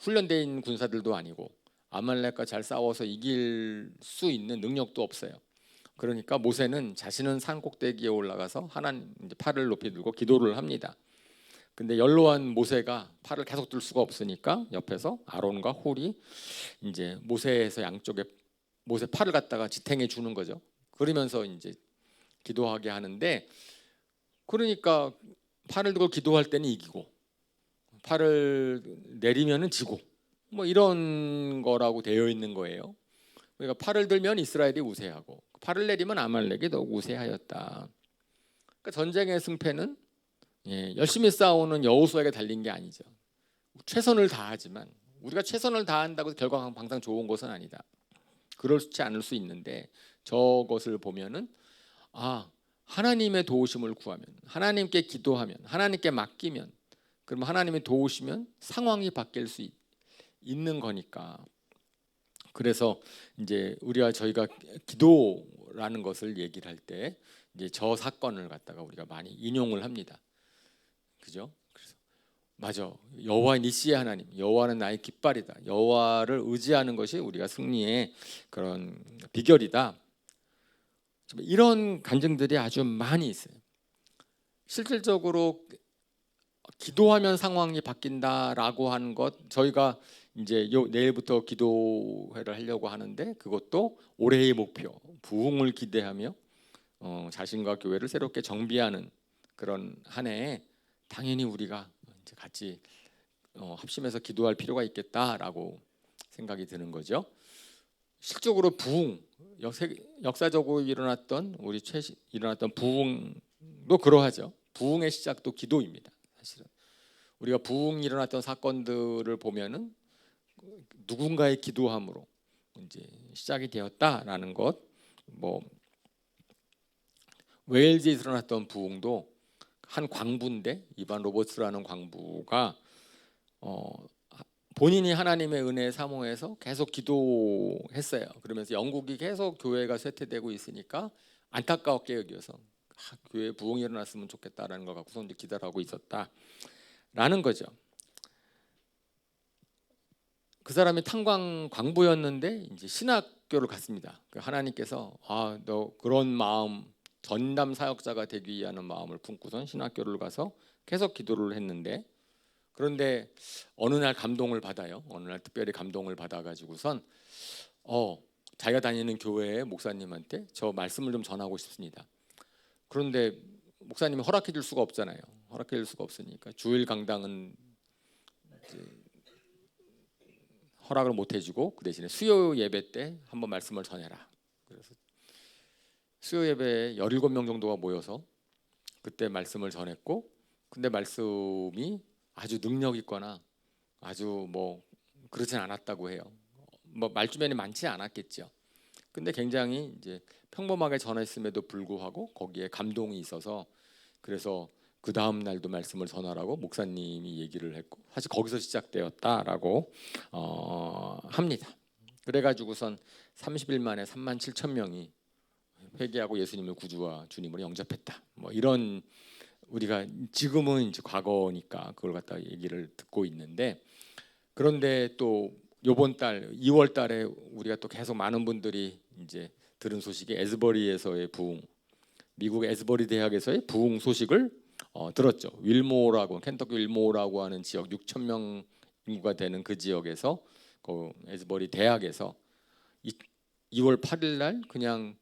훈련되어 있는 군사들도 아니고 아말렉과 잘 싸워서 이길 수 있는 능력도 없어요. 그러니까 모세는 자신은 산 꼭대기에 올라가서 하나님 이제 팔을 높이 들고 기도를 합니다. 근데 연로한 모세가 팔을 계속 들 수가 없으니까 옆에서 아론과 홀이 이제 모세에서 양쪽에 모세 팔을 갖다가 지탱해 주는 거죠. 그러면서 이제 기도하게 하는데, 그러니까 팔을 들고 기도할 때는 이기고 팔을 내리면은 지고 뭐 이런 거라고 되어 있는 거예요. 그러니까 팔을 들면 이스라엘이 우세하고 팔을 내리면 아말렉이 더욱 우세하였다. 그러니까 전쟁의 승패는 열심히 싸우는 여호수아에게 달린 게 아니죠. 최선을 다하지만 우리가 최선을 다한다고 결과가 항상 좋은 것은 아니다. 그렇지 않을 수 있는데 저것을 보면은 하나님의 도우심을 구하면, 하나님께 기도하면, 하나님께 맡기면, 그러면 하나님이 도우시면 상황이 바뀔 수 있는 거니까. 그래서 이제 저희가 기도라는 것을 얘기를 할 때 이제 저 사건을 갖다가 우리가 많이 인용을 합니다. 그죠? 그래서 맞아. 여호와 니시의 하나님, 여호와는 나의 깃발이다. 여호와를 의지하는 것이 우리가 승리의 그런 비결이다. 이런 간증들이 아주 많이 있어요. 실질적으로 기도하면 상황이 바뀐다라고 하는 것, 저희가 이제 내일부터 기도회를 하려고 하는데 그것도 올해의 목표, 부흥을 기대하며 자신과 교회를 새롭게 정비하는 그런 한 해에 당연히 우리가 이제 같이 합심해서 기도할 필요가 있겠다라고 생각이 드는 거죠. 실적으로 부흥, 역사적으로 일어났던 일어났던 부흥도 그러하죠. 부흥의 시작도 기도입니다. 사실은 우리가 부흥이 일어났던 사건들을 보면은 누군가의 기도함으로 이제 시작이 되었다라는 것. 뭐 웨일즈에서 일어났던 부흥도 한 광부인데 이반 로버츠라는 광부가 본인이 하나님의 은혜에 사모해서 계속 기도했어요. 그러면서 영국이 계속 교회가 쇠퇴되고 있으니까 안타깝게 여겨서 교회에 부흥이 일어났으면 좋겠다라는 걸 갖고서 이제 기도하고 있었다라는 거죠. 그 사람이 탄광 광부였는데 이제 신학교를 갔습니다. 하나님께서 너 그런 마음, 전담 사역자가 되기 위한 마음을 품고선 신학교를 가서 계속 기도를 했는데, 그런데 어느 날 감동을 받아요. 어느 날 특별히 감동을 받아가지고선 자기가 다니는 교회의 목사님한테 저 말씀을 좀 전하고 싶습니다. 그런데 목사님이 허락해 줄 수가 없잖아요. 허락해 줄 수가 없으니까 주일 강당은 허락을 못 해주고 그 대신에 수요 예배 때 한번 말씀을 전해라. 그래서 수요 예배에 17명 정도가 모여서 그때 말씀을 전했고, 근데 말씀이 아주 능력 있거나 아주 뭐 그렇진 않았다고 해요. 뭐 말주변이 많지 않았겠죠. 근데 굉장히 이제 평범하게 전했음에도 불구하고 거기에 감동이 있어서, 그래서 그 다음 날도 말씀을 전하라고 목사님이 얘기를 했고, 사실 거기서 시작되었다라고 합니다. 그래가지고선 30일 만에 3만 7천 명이 회개하고 예수님을 구주와 주님으로 영접했다. 뭐 이런 우리가 지금은 이제 과거니까 그걸 갖다 얘기를 듣고 있는데, 그런데 또 요번 달 2월 달에 우리가 또 계속 많은 분들이 이제 들은 소식이 에스버리에서의 부흥, 미국 에스버리 대학에서의 부흥 소식을 들었죠. 윌모어라고, 켄터키 윌모어라고 하는 지역 6천 명 인구가 되는 그 지역에서 그 에스버리 대학에서 2월 8일 날 그냥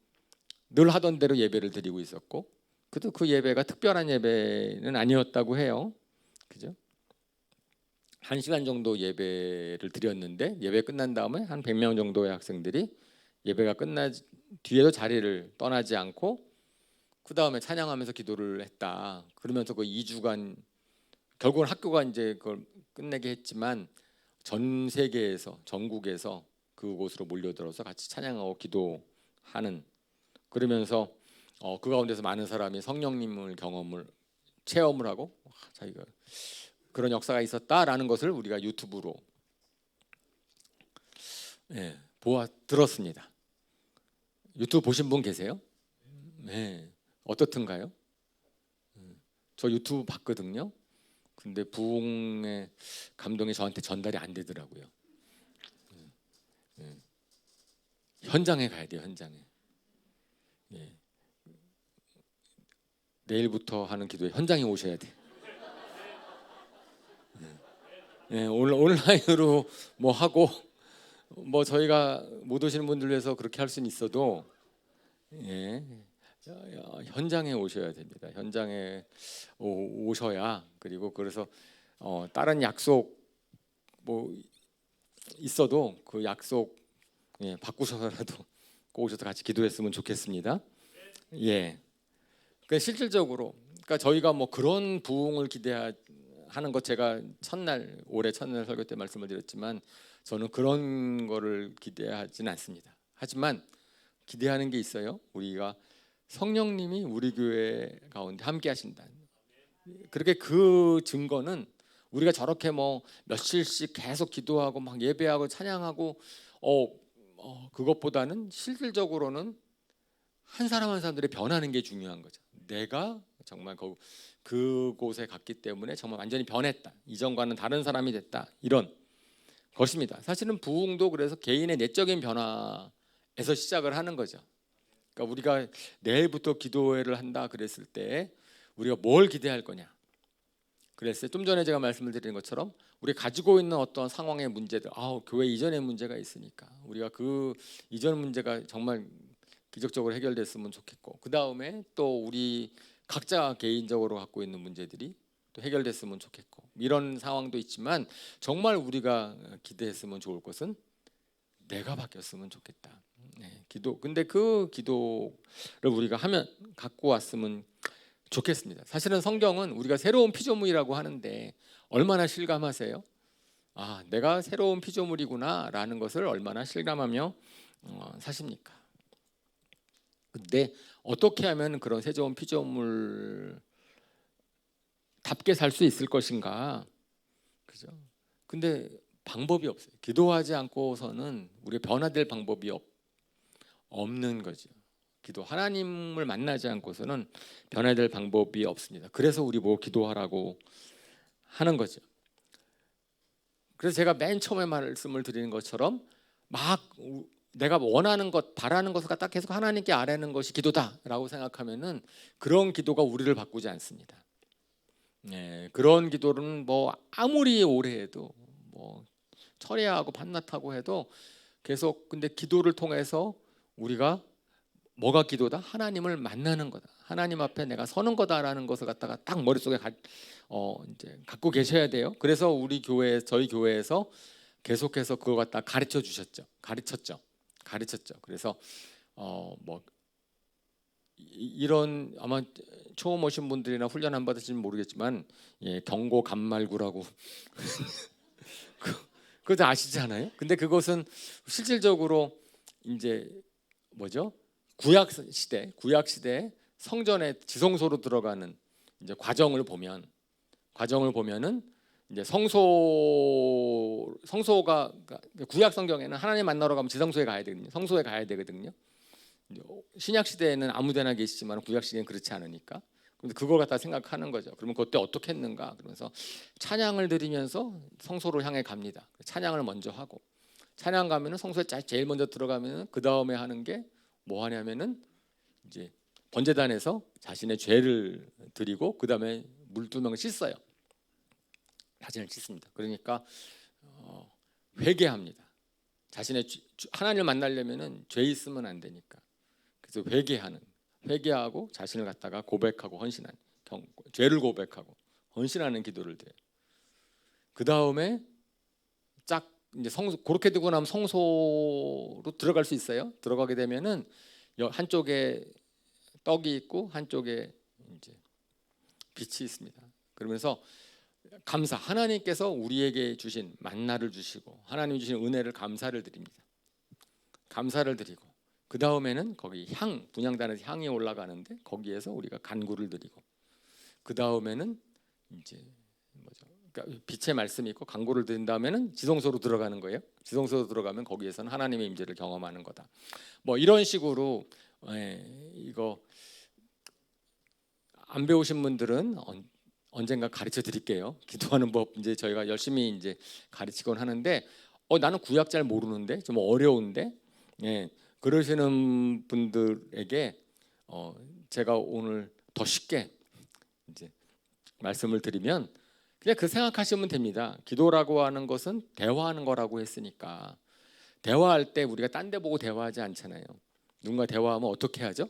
늘 하던 대로 예배를 드리고 있었고, 그래도 그 예배가 특별한 예배는 아니었다고 해요. 그죠? 1시간 정도 예배를 드렸는데, 예배 끝난 다음에 한 100명 정도의 학생들이 예배가 끝난 뒤에도 자리를 떠나지 않고 그 다음에 찬양하면서 기도를 했다. 그러면서 그 2주간 결국은 학교가 이제 그걸 끝내게 했지만 전 세계에서, 전국에서 그곳으로 몰려들어서 같이 찬양하고 기도하는, 그러면서 그 가운데서 많은 사람이 성령님을 체험을 하고 자기가 그런 역사가 있었다라는 것을 우리가 유튜브로 들었습니다. 유튜브 보신 분 계세요? 네. 어떻든가요? 저 유튜브 봤거든요. 근데 부흥의 감동이 저한테 전달이 안 되더라고요. 현장에 가야 돼요. 현장에. 내일부터 하는 기도에 현장에 오셔야 돼. 오늘 온라인으로 뭐 하고 뭐 저희가 못 오시는 분들 위해서 그렇게 할 수는 있어도 현장에 오셔야 됩니다. 현장에 오셔야, 그리고 그래서 다른 약속 뭐 있어도 그 약속 바꾸셔서라도 꼭 오셔서 같이 기도했으면 좋겠습니다. 그러니까 실질적으로, 그러니까 저희가 뭐 그런 부흥을 기대하는 것, 제가 올해 첫날 설교 때 말씀을 드렸지만 저는 그런 거를 기대하지는 않습니다. 하지만 기대하는 게 있어요. 우리가 성령님이 우리 교회 가운데 함께 하신다. 그렇게 그 증거는 우리가 저렇게 뭐 며칠씩 계속 기도하고 막 예배하고 찬양하고 그것보다는 실질적으로는 한 사람 한 사람들이 변하는 게 중요한 거죠. 내가 정말 그곳에 갔기 때문에 정말 완전히 변했다. 이전과는 다른 사람이 됐다. 이런 것입니다. 사실은 부흥도 그래서 개인의 내적인 변화에서 시작을 하는 거죠. 그러니까 우리가 내일부터 기도회를 한다 그랬을 때 우리가 뭘 기대할 거냐 그랬어요. 좀 전에 제가 말씀을 드린 것처럼 우리가 가지고 있는 어떤 상황의 문제들, 교회 이전의 문제가 있으니까 우리가 그 이전 문제가 정말 기적적으로 해결됐으면 좋겠고, 그 다음에 또 우리 각자 개인적으로 갖고 있는 문제들이 또 해결됐으면 좋겠고, 이런 상황도 있지만 정말 우리가 기대했으면 좋을 것은 내가 바뀌었으면 좋겠다. 기도. 근데 그 기도를 우리가 갖고 왔으면 좋겠습니다. 사실은 성경은 우리가 새로운 피조물이라고 하는데 얼마나 실감하세요? 내가 새로운 피조물이구나라는 것을 얼마나 실감하며 사십니까? 근데 어떻게 하면 그런 새로운 피조물답게 살 수 있을 것인가? 그죠? 근데 방법이 없어요. 기도하지 않고서는 우리가 변화될 방법이 없는 거죠. 하나님을 만나지 않고서는 변화될 방법이 없습니다. 그래서 우리 기도하라고 하는 거죠. 그래서 제가 맨 처음에 말씀을 드리는 것처럼 막 내가 원하는 것, 바라는 것을 갖다 계속 하나님께 아뢰는 것이 기도다라고 생각하면은 그런 기도가 우리를 바꾸지 않습니다. 그런 기도는 뭐 아무리 오래 해도 뭐 철야하고 밤낮하고 해도 계속, 근데 기도를 통해서 우리가 뭐가 기도다? 하나님을 만나는 거다. 하나님 앞에 내가 서는 거다라는 것을 갖다가 딱 머릿속에 이제 갖고 계셔야 돼요. 그래서 저희 교회에서 계속해서 그걸 갖다 가르쳤죠. 그래서 뭐 이런, 아마 처음 오신 분들이나 훈련 안 받으시면 모르겠지만 경고 감말구라고 그거 아시잖아요. 근데 그것은 실질적으로 이제 뭐죠? 구약 시대 성전에 지성소로 들어가는 이제 과정을 보면은 이제 성소가 그러니까 구약 성경에는 하나님 만나러 가면 지성소에 가야 되거든요. 성소에 가야 되거든요. 신약 시대에는 아무데나 계시지만 구약 시대는 그렇지 않으니까. 근데 그걸 갖다 생각하는 거죠. 그러면 그때 어떻게 했는가? 그러면서 찬양을 드리면서 성소로 향해 갑니다. 찬양을 먼저 하고 찬양 가면은 성소에 제일 먼저 들어가면은 그 다음에 하는 게 뭐 하냐면은 이제 번제단에서 자신의 죄를 드리고 그 다음에 물 2명을 씻어요. 자신을 씻습니다. 그러니까 회개합니다. 자신의 하나님을 만나려면은 죄 있으면 안 되니까. 그래서 회개하고 자신을 갖다가 고백하고 헌신하는 죄를 고백하고 헌신하는 기도를 드려요. 그 다음에 쫙 이제 그렇게 되고 나면 성소로 들어갈 수 있어요. 들어가게 되면은 한쪽에 떡이 있고 한쪽에 이제 빛이 있습니다. 그러면서 하나님께서 우리에게 주신 만나를 주시고 하나님 주신 은혜를 감사를 드립니다. 감사를 드리고 그 다음에는 거기 분향단에서 향이 올라가는데 거기에서 우리가 간구를 드리고 그 다음에는 이제 그러니까 빛의 말씀이 있고 간구를 드린 다음에는 지성소로 들어가는 거예요. 지성소로 들어가면 거기에서는 하나님의 임재를 경험하는 거다. 뭐 이런 식으로 이거 안 배우신 분들은 언젠가 가르쳐 드릴게요. 기도하는 법 이제 저희가 열심히 이제 가르치곤 하는데 나는 구약 잘 모르는데 좀 어려운데 그러시는 분들에게 제가 오늘 더 쉽게 이제 말씀을 드리면 그냥 그 생각하시면 됩니다. 기도라고 하는 것은 대화하는 거라고 했으니까 대화할 때 우리가 딴 데 보고 대화하지 않잖아요. 누군가 대화하면 어떻게 하죠?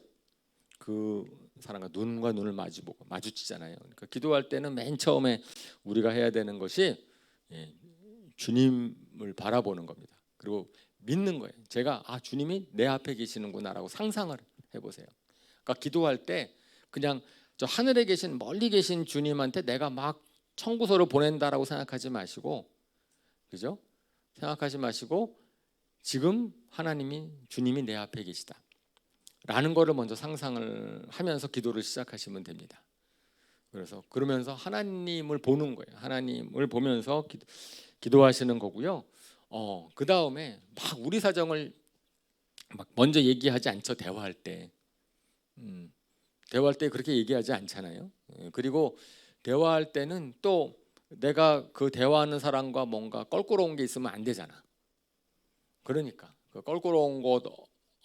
그 사람과 눈과 눈을 마주치잖아요. 그러니까 기도할 때는 맨 처음에 우리가 해야 되는 것이 주님을 바라보는 겁니다. 그리고 믿는 거예요. 제가 주님이 내 앞에 계시는구나라고 상상을 해보세요. 그러니까 기도할 때 그냥 저 하늘에 계신 멀리 계신 주님한테 내가 막 청구서를 보낸다라고 생각하지 마시고, 그죠? 생각하지 마시고 지금 주님이 내 앞에 계시다 라는 거를 먼저 상상을 하면서 기도를 시작하시면 됩니다. 그러면서 하나님을 보는 거예요. 하나님을 보면서 기도하시는 거고요. 그 다음에 막 우리 사정을 막 먼저 얘기하지 않죠. 대화할 때 그렇게 얘기하지 않잖아요. 그리고 대화할 때는 또 내가 그 대화하는 사람과 뭔가 껄끄러운 게 있으면 안 되잖아. 그러니까 그 껄끄러운 것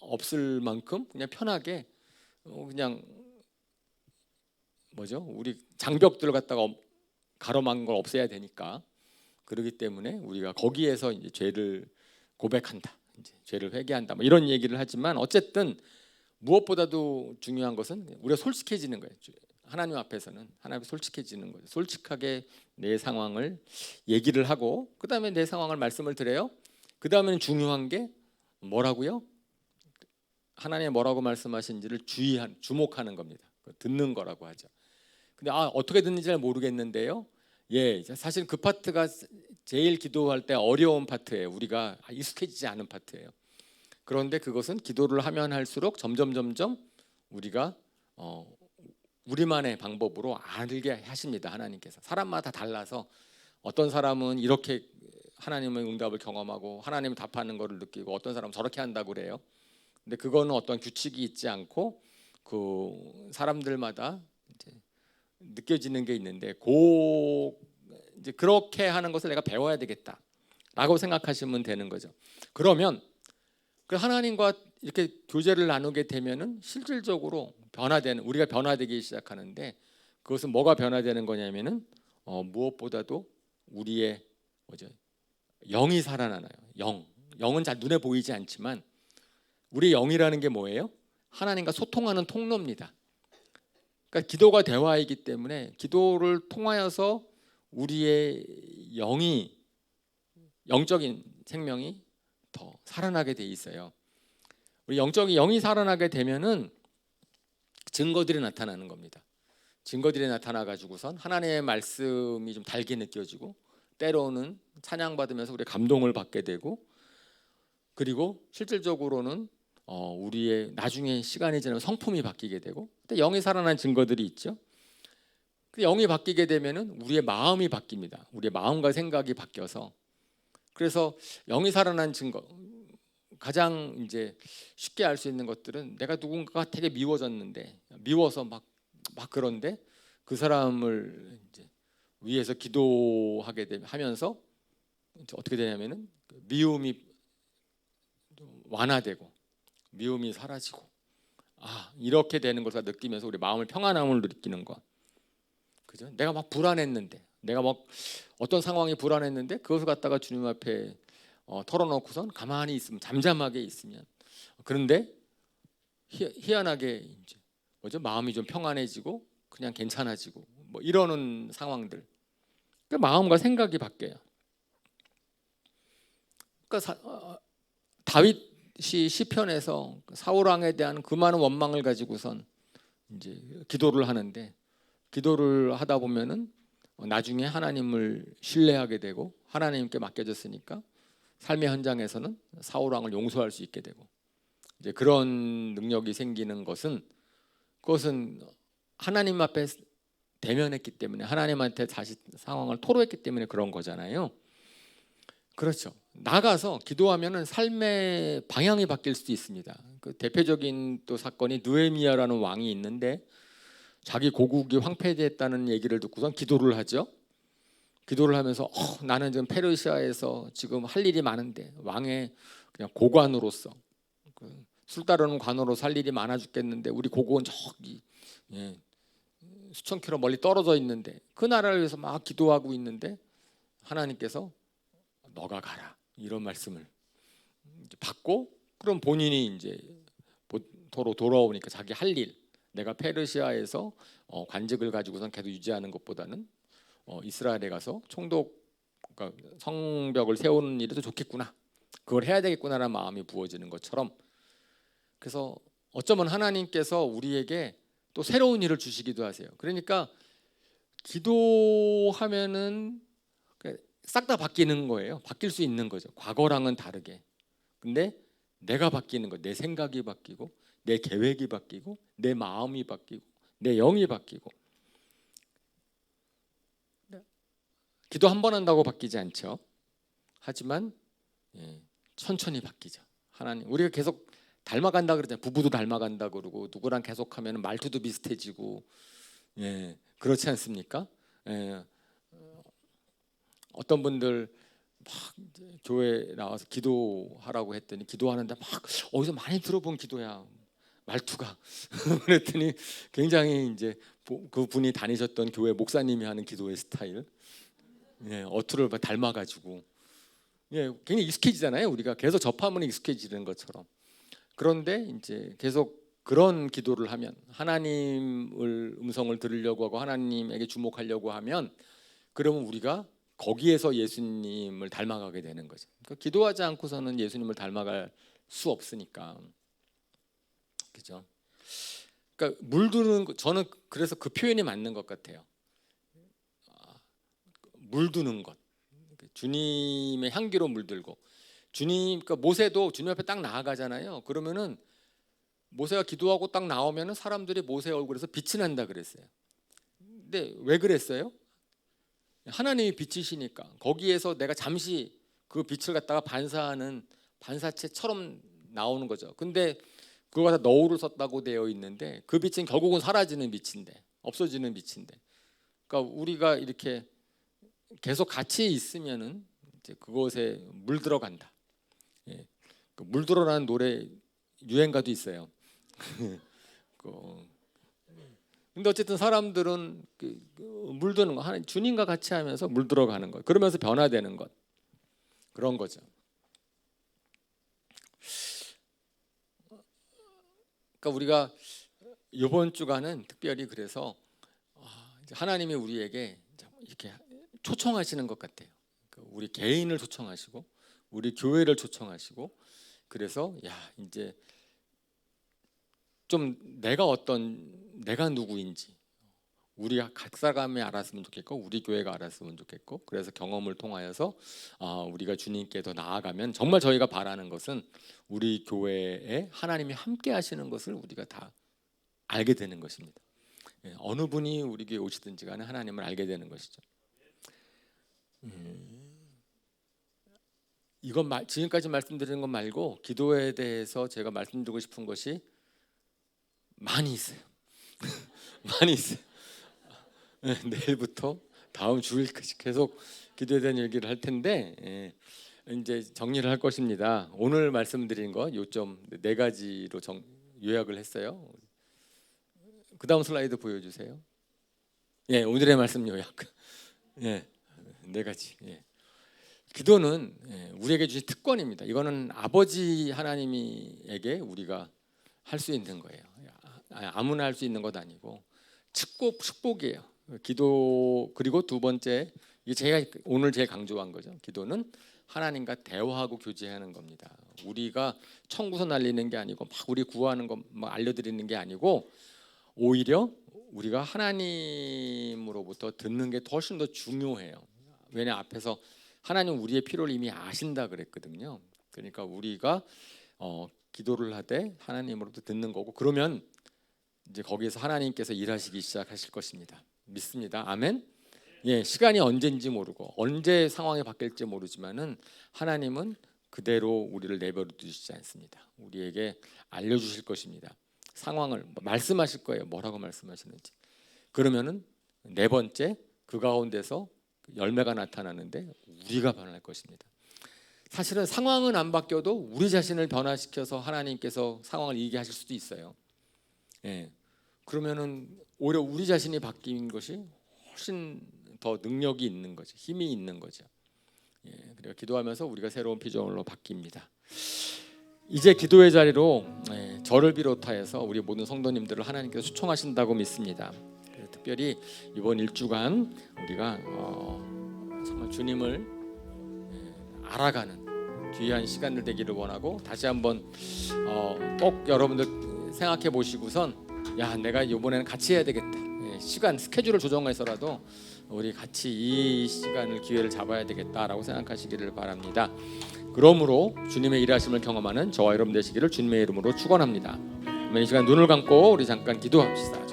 없을 만큼 그냥 편하게 그냥 우리 장벽들을 갖다가 가로막은 걸 없애야 되니까. 그렇기 때문에 우리가 거기에서 이제 죄를 고백한다, 이제 죄를 회개한다, 뭐 이런 얘기를 하지만 어쨌든 무엇보다도 중요한 것은 우리가 솔직해지는 거예요. 하나님 앞에서는 하나님 솔직해지는 거예요. 솔직하게 내 상황을 얘기를 하고 그 다음에 내 상황을 말씀을 드려요. 그 다음에는 중요한 게 뭐라고요? 하나님이 뭐라고 말씀하신지를 주목하는 겁니다. 듣는 거라고 하죠. 근데 어떻게 듣는지 잘 모르겠는데요. 사실 그 파트가 제일 기도할 때 어려운 파트예요. 우리가 익숙해지지 않은 파트예요. 그런데 그것은 기도를 하면 할수록 점점 우리가 우리만의 방법으로 알게 하십니다. 하나님께서. 사람마다 달라서 어떤 사람은 이렇게 하나님의 응답을 경험하고 하나님을 답하는 것을 느끼고 어떤 사람은 저렇게 한다고 그래요. 근데 그거는 어떤 규칙이 있지 않고 그 사람들마다 이제 느껴지는 게 있는데 이제 그렇게 하는 것을 내가 배워야 되겠다라고 생각하시면 되는 거죠. 그러면 그 하나님과 이렇게 교제를 나누게 되면은 실질적으로 우리가 변화되기 시작하는데 그것은 뭐가 변화되는 거냐면은 무엇보다도 우리의 영이 살아나요. 영은 잘 눈에 보이지 않지만 우리의 영이라는 게 뭐예요? 하나님과 소통하는 통로입니다. 그러니까 기도가 대화이기 때문에 기도를 통하여서 우리의 영적인 생명이 더 살아나게 돼 있어요. 우리 영적인 영이 살아나게 되면은 증거들이 나타나는 겁니다. 증거들이 나타나 가지고선 하나님의 말씀이 좀 달게 느껴지고 때로는 찬양받으면서 우리 감동을 받게 되고 그리고 실질적으로는 우리의 나중에 시간이 지나면 성품이 바뀌게 되고 영이 살아난 증거들이 있죠. 영이 바뀌게 되면은 우리의 마음이 바뀝니다. 우리의 마음과 생각이 바뀌어서, 그래서 영이 살아난 증거, 가장 이제 쉽게 알 수 있는 것들은 내가 누군가가 되게 미워졌는데, 미워서 막 그런데 그 사람을 이제 위해서 기도하게 하면서 이제 어떻게 되냐면은 미움이 완화되고 미움이 사라지고, 이렇게 되는 것을 느끼면서 우리 마음을 평안함을 느끼는 거. 그죠? 내가 막 불안했는데, 내가 막 어떤 상황이 불안했는데 그것을 갖다가 주님 앞에 털어놓고선 가만히 있으면, 잠잠하게 있으면, 그런데 희한하게 이제 뭐죠? 마음이 좀 평안해지고 그냥 괜찮아지고 뭐 이러는 상황들. 그러니까 마음과 생각이 바뀌어요. 그러니까 다윗이 시편에서 사울 왕에 대한 그 많은 원망을 가지고선 이제 기도를 하는데, 기도를 하다 보면은 나중에 하나님을 신뢰하게 되고 하나님께 맡겨졌으니까 삶의 현장에서는 사울 왕을 용서할 수 있게 되고, 이제 그런 능력이 생기는 것은, 그것은 하나님 앞에 대면했기 때문에, 하나님한테 다시 상황을 토로했기 때문에 그런 거잖아요. 그렇죠. 나가서 기도하면은 삶의 방향이 바뀔 수도 있습니다. 그 대표적인 또 사건이 느헤미야라는 왕이 있는데, 자기 고국이 황폐됐다는 얘기를 듣고선 기도를 하죠. 기도를 하면서 나는 지금 페르시아에서 지금 할 일이 많은데, 왕의 그냥 고관으로서, 술 따르는 관으로서 할 일이 많아 죽겠는데, 우리 고국은 저기 수천 킬로 멀리 떨어져 있는데 그 나라를 위해서 막 기도하고 있는데, 하나님께서 너가 가라, 이런 말씀을 받고, 그럼 본인이 이제 도로 돌아오니까 자기 할 일, 내가 페르시아에서 관직을 가지고선 계속 유지하는 것보다는 이스라엘에 가서 총독, 그러니까 성벽을 세우는 일이 더 좋겠구나, 그걸 해야 되겠구나라는 마음이 부어지는 것처럼, 그래서 어쩌면 하나님께서 우리에게 또 새로운 일을 주시기도 하세요. 그러니까 기도하면은 싹 다 바뀌는 거예요. 바뀔 수 있는 거죠. 과거랑은 다르게. 근데 내가 바뀌는 거, 내 생각이 바뀌고, 내 계획이 바뀌고, 내 마음이 바뀌고, 내 영이 바뀌고. 기도 한 번 한다고 바뀌지 않죠. 하지만 천천히 바뀌죠. 하나님, 우리가 계속 닮아간다 그러잖아요. 부부도 닮아간다 그러고, 누구랑 계속하면 말투도 비슷해지고, 그렇지 않습니까? 어떤 분들 막 교회 나와서 기도하라고 했더니 기도하는데 막 어디서 많이 들어본 기도야, 말투가. 그랬더니 굉장히 이제 그 분이 다니셨던 교회 목사님이 하는 기도의 스타일, 어투를 닮아가지고, 굉장히 익숙해지잖아요. 우리가 계속 접하면 익숙해지는 것처럼. 그런데 이제 계속 그런 기도를 하면, 하나님을 음성을 들으려고 하고 하나님에게 주목하려고 하면, 그러면 우리가 거기에서 예수님을 닮아가게 되는 거죠. 그러니까 기도하지 않고서는 예수님을 닮아갈 수 없으니까, 그죠? 그러니까 물드는 거, 저는 그래서 그 표현이 맞는 것 같아요. 물드는 것, 주님의 향기로 물들고, 주님, 그러니까 모세도 주님 앞에 딱 나아가잖아요. 그러면은 모세가 기도하고 딱 나오면은 사람들이 모세 얼굴에서 빛이 난다 그랬어요. 근데 왜 그랬어요? 하나님이 빛이시니까 거기에서 내가 잠시 그 빛을 갖다가 반사하는 반사체처럼 나오는 거죠. 근데 그거 갖다 너울을 썼다고 되어 있는데, 그 빛은 결국은 사라지는 빛인데, 없어지는 빛인데, 그러니까 우리가 이렇게 계속 같이 있으면은 이제 그곳에 물들어간다. 그 물들어라는 노래 유행가도 있어요. 근데 어쨌든 사람들은 물드는 거, 하나님 주님과 같이 하면서 물들어가는 것, 그러면서 변화되는 것, 그런 거죠. 그러니까 우리가 이번 주간은 특별히 그래서 하나님이 우리에게 이렇게 초청하시는 것 같아요. 우리 개인을 초청하시고 우리 교회를 초청하시고, 그래서 이제 좀 내가 누구인지 우리가 각 사람이 알았으면 좋겠고, 우리 교회가 알았으면 좋겠고, 그래서 경험을 통하여서 우리가 주님께 더 나아가면, 정말 저희가 바라는 것은 우리 교회에 하나님이 함께 하시는 것을 우리가 다 알게 되는 것입니다. 어느 분이 우리 교회 오시든지 간에 하나님을 알게 되는 것이죠. 이건 지금까지 말씀드리는 것 말고 기도에 대해서 제가 말씀드리고 싶은 것이 많이 있어요. 많이 있어요. 내일부터 다음 주일까지 계속 기도에 대한 얘기를 할 텐데 이제 정리를 할 것입니다. 오늘 말씀드린 거 요점 4가지로 요약을 했어요. 그 다음 슬라이드 보여주세요. 오늘의 말씀 요약. 4가지. 기도는 우리에게 주신 특권입니다. 이거는 아버지 하나님에게 우리가 할 수 있는 거예요. 아무나 할 수 있는 것 아니고 축복이에요. 기도. 그리고 두 번째, 이게 제가 오늘 제일 강조한 거죠. 기도는 하나님과 대화하고 교제하는 겁니다. 우리가 청구서 날리는 게 아니고 막 우리 구하는 거 막 알려드리는 게 아니고 오히려 우리가 하나님으로부터 듣는 게 훨씬 더 중요해요. 왜냐, 앞에서 하나님 우리의 필요를 이미 아신다 그랬거든요. 그러니까 우리가 기도를 하되 하나님으로부터 듣는 거고, 그러면 이제 거기에서 하나님께서 일하시기 시작하실 것입니다. 믿습니다. 아멘. 시간이 언제인지 모르고 언제 상황이 바뀔지 모르지만은 하나님은 그대로 우리를 내버려 두시지 않습니다. 우리에게 알려주실 것입니다. 상황을 말씀하실 거예요. 뭐라고 말씀하시는지. 그러면은 4번째, 그 가운데서 열매가 나타나는데 우리가 변할 것입니다. 사실은 상황은 안 바뀌어도 우리 자신을 변화시켜서 하나님께서 상황을 이기게 하실 수도 있어요. 그러면은 오히려 우리 자신이 바뀐 것이 훨씬 더 능력이 있는 거죠. 힘이 있는 거죠. 그리고 기도하면서 우리가 새로운 피조물로 바뀝니다. 이제 기도의 자리로 저를 비롯하여서 우리 모든 성도님들을 하나님께서 초청하신다고 믿습니다. 특별히 이번 1주간 우리가 정말 주님을 알아가는 귀한 시간들 되기를 원하고, 다시 한번 꼭 여러분들 생각해 보시고선 내가 이번에는 같이 해야 되겠다. 시간 스케줄을 조정해서라도 우리 같이 이 시간을 기회를 잡아야 되겠다라고 생각하시기를 바랍니다. 그러므로 주님의 일하심을 경험하는 저와 여러분 되시기를 주님의 이름으로 축원합니다. 이 시간 눈을 감고 우리 잠깐 기도합시다.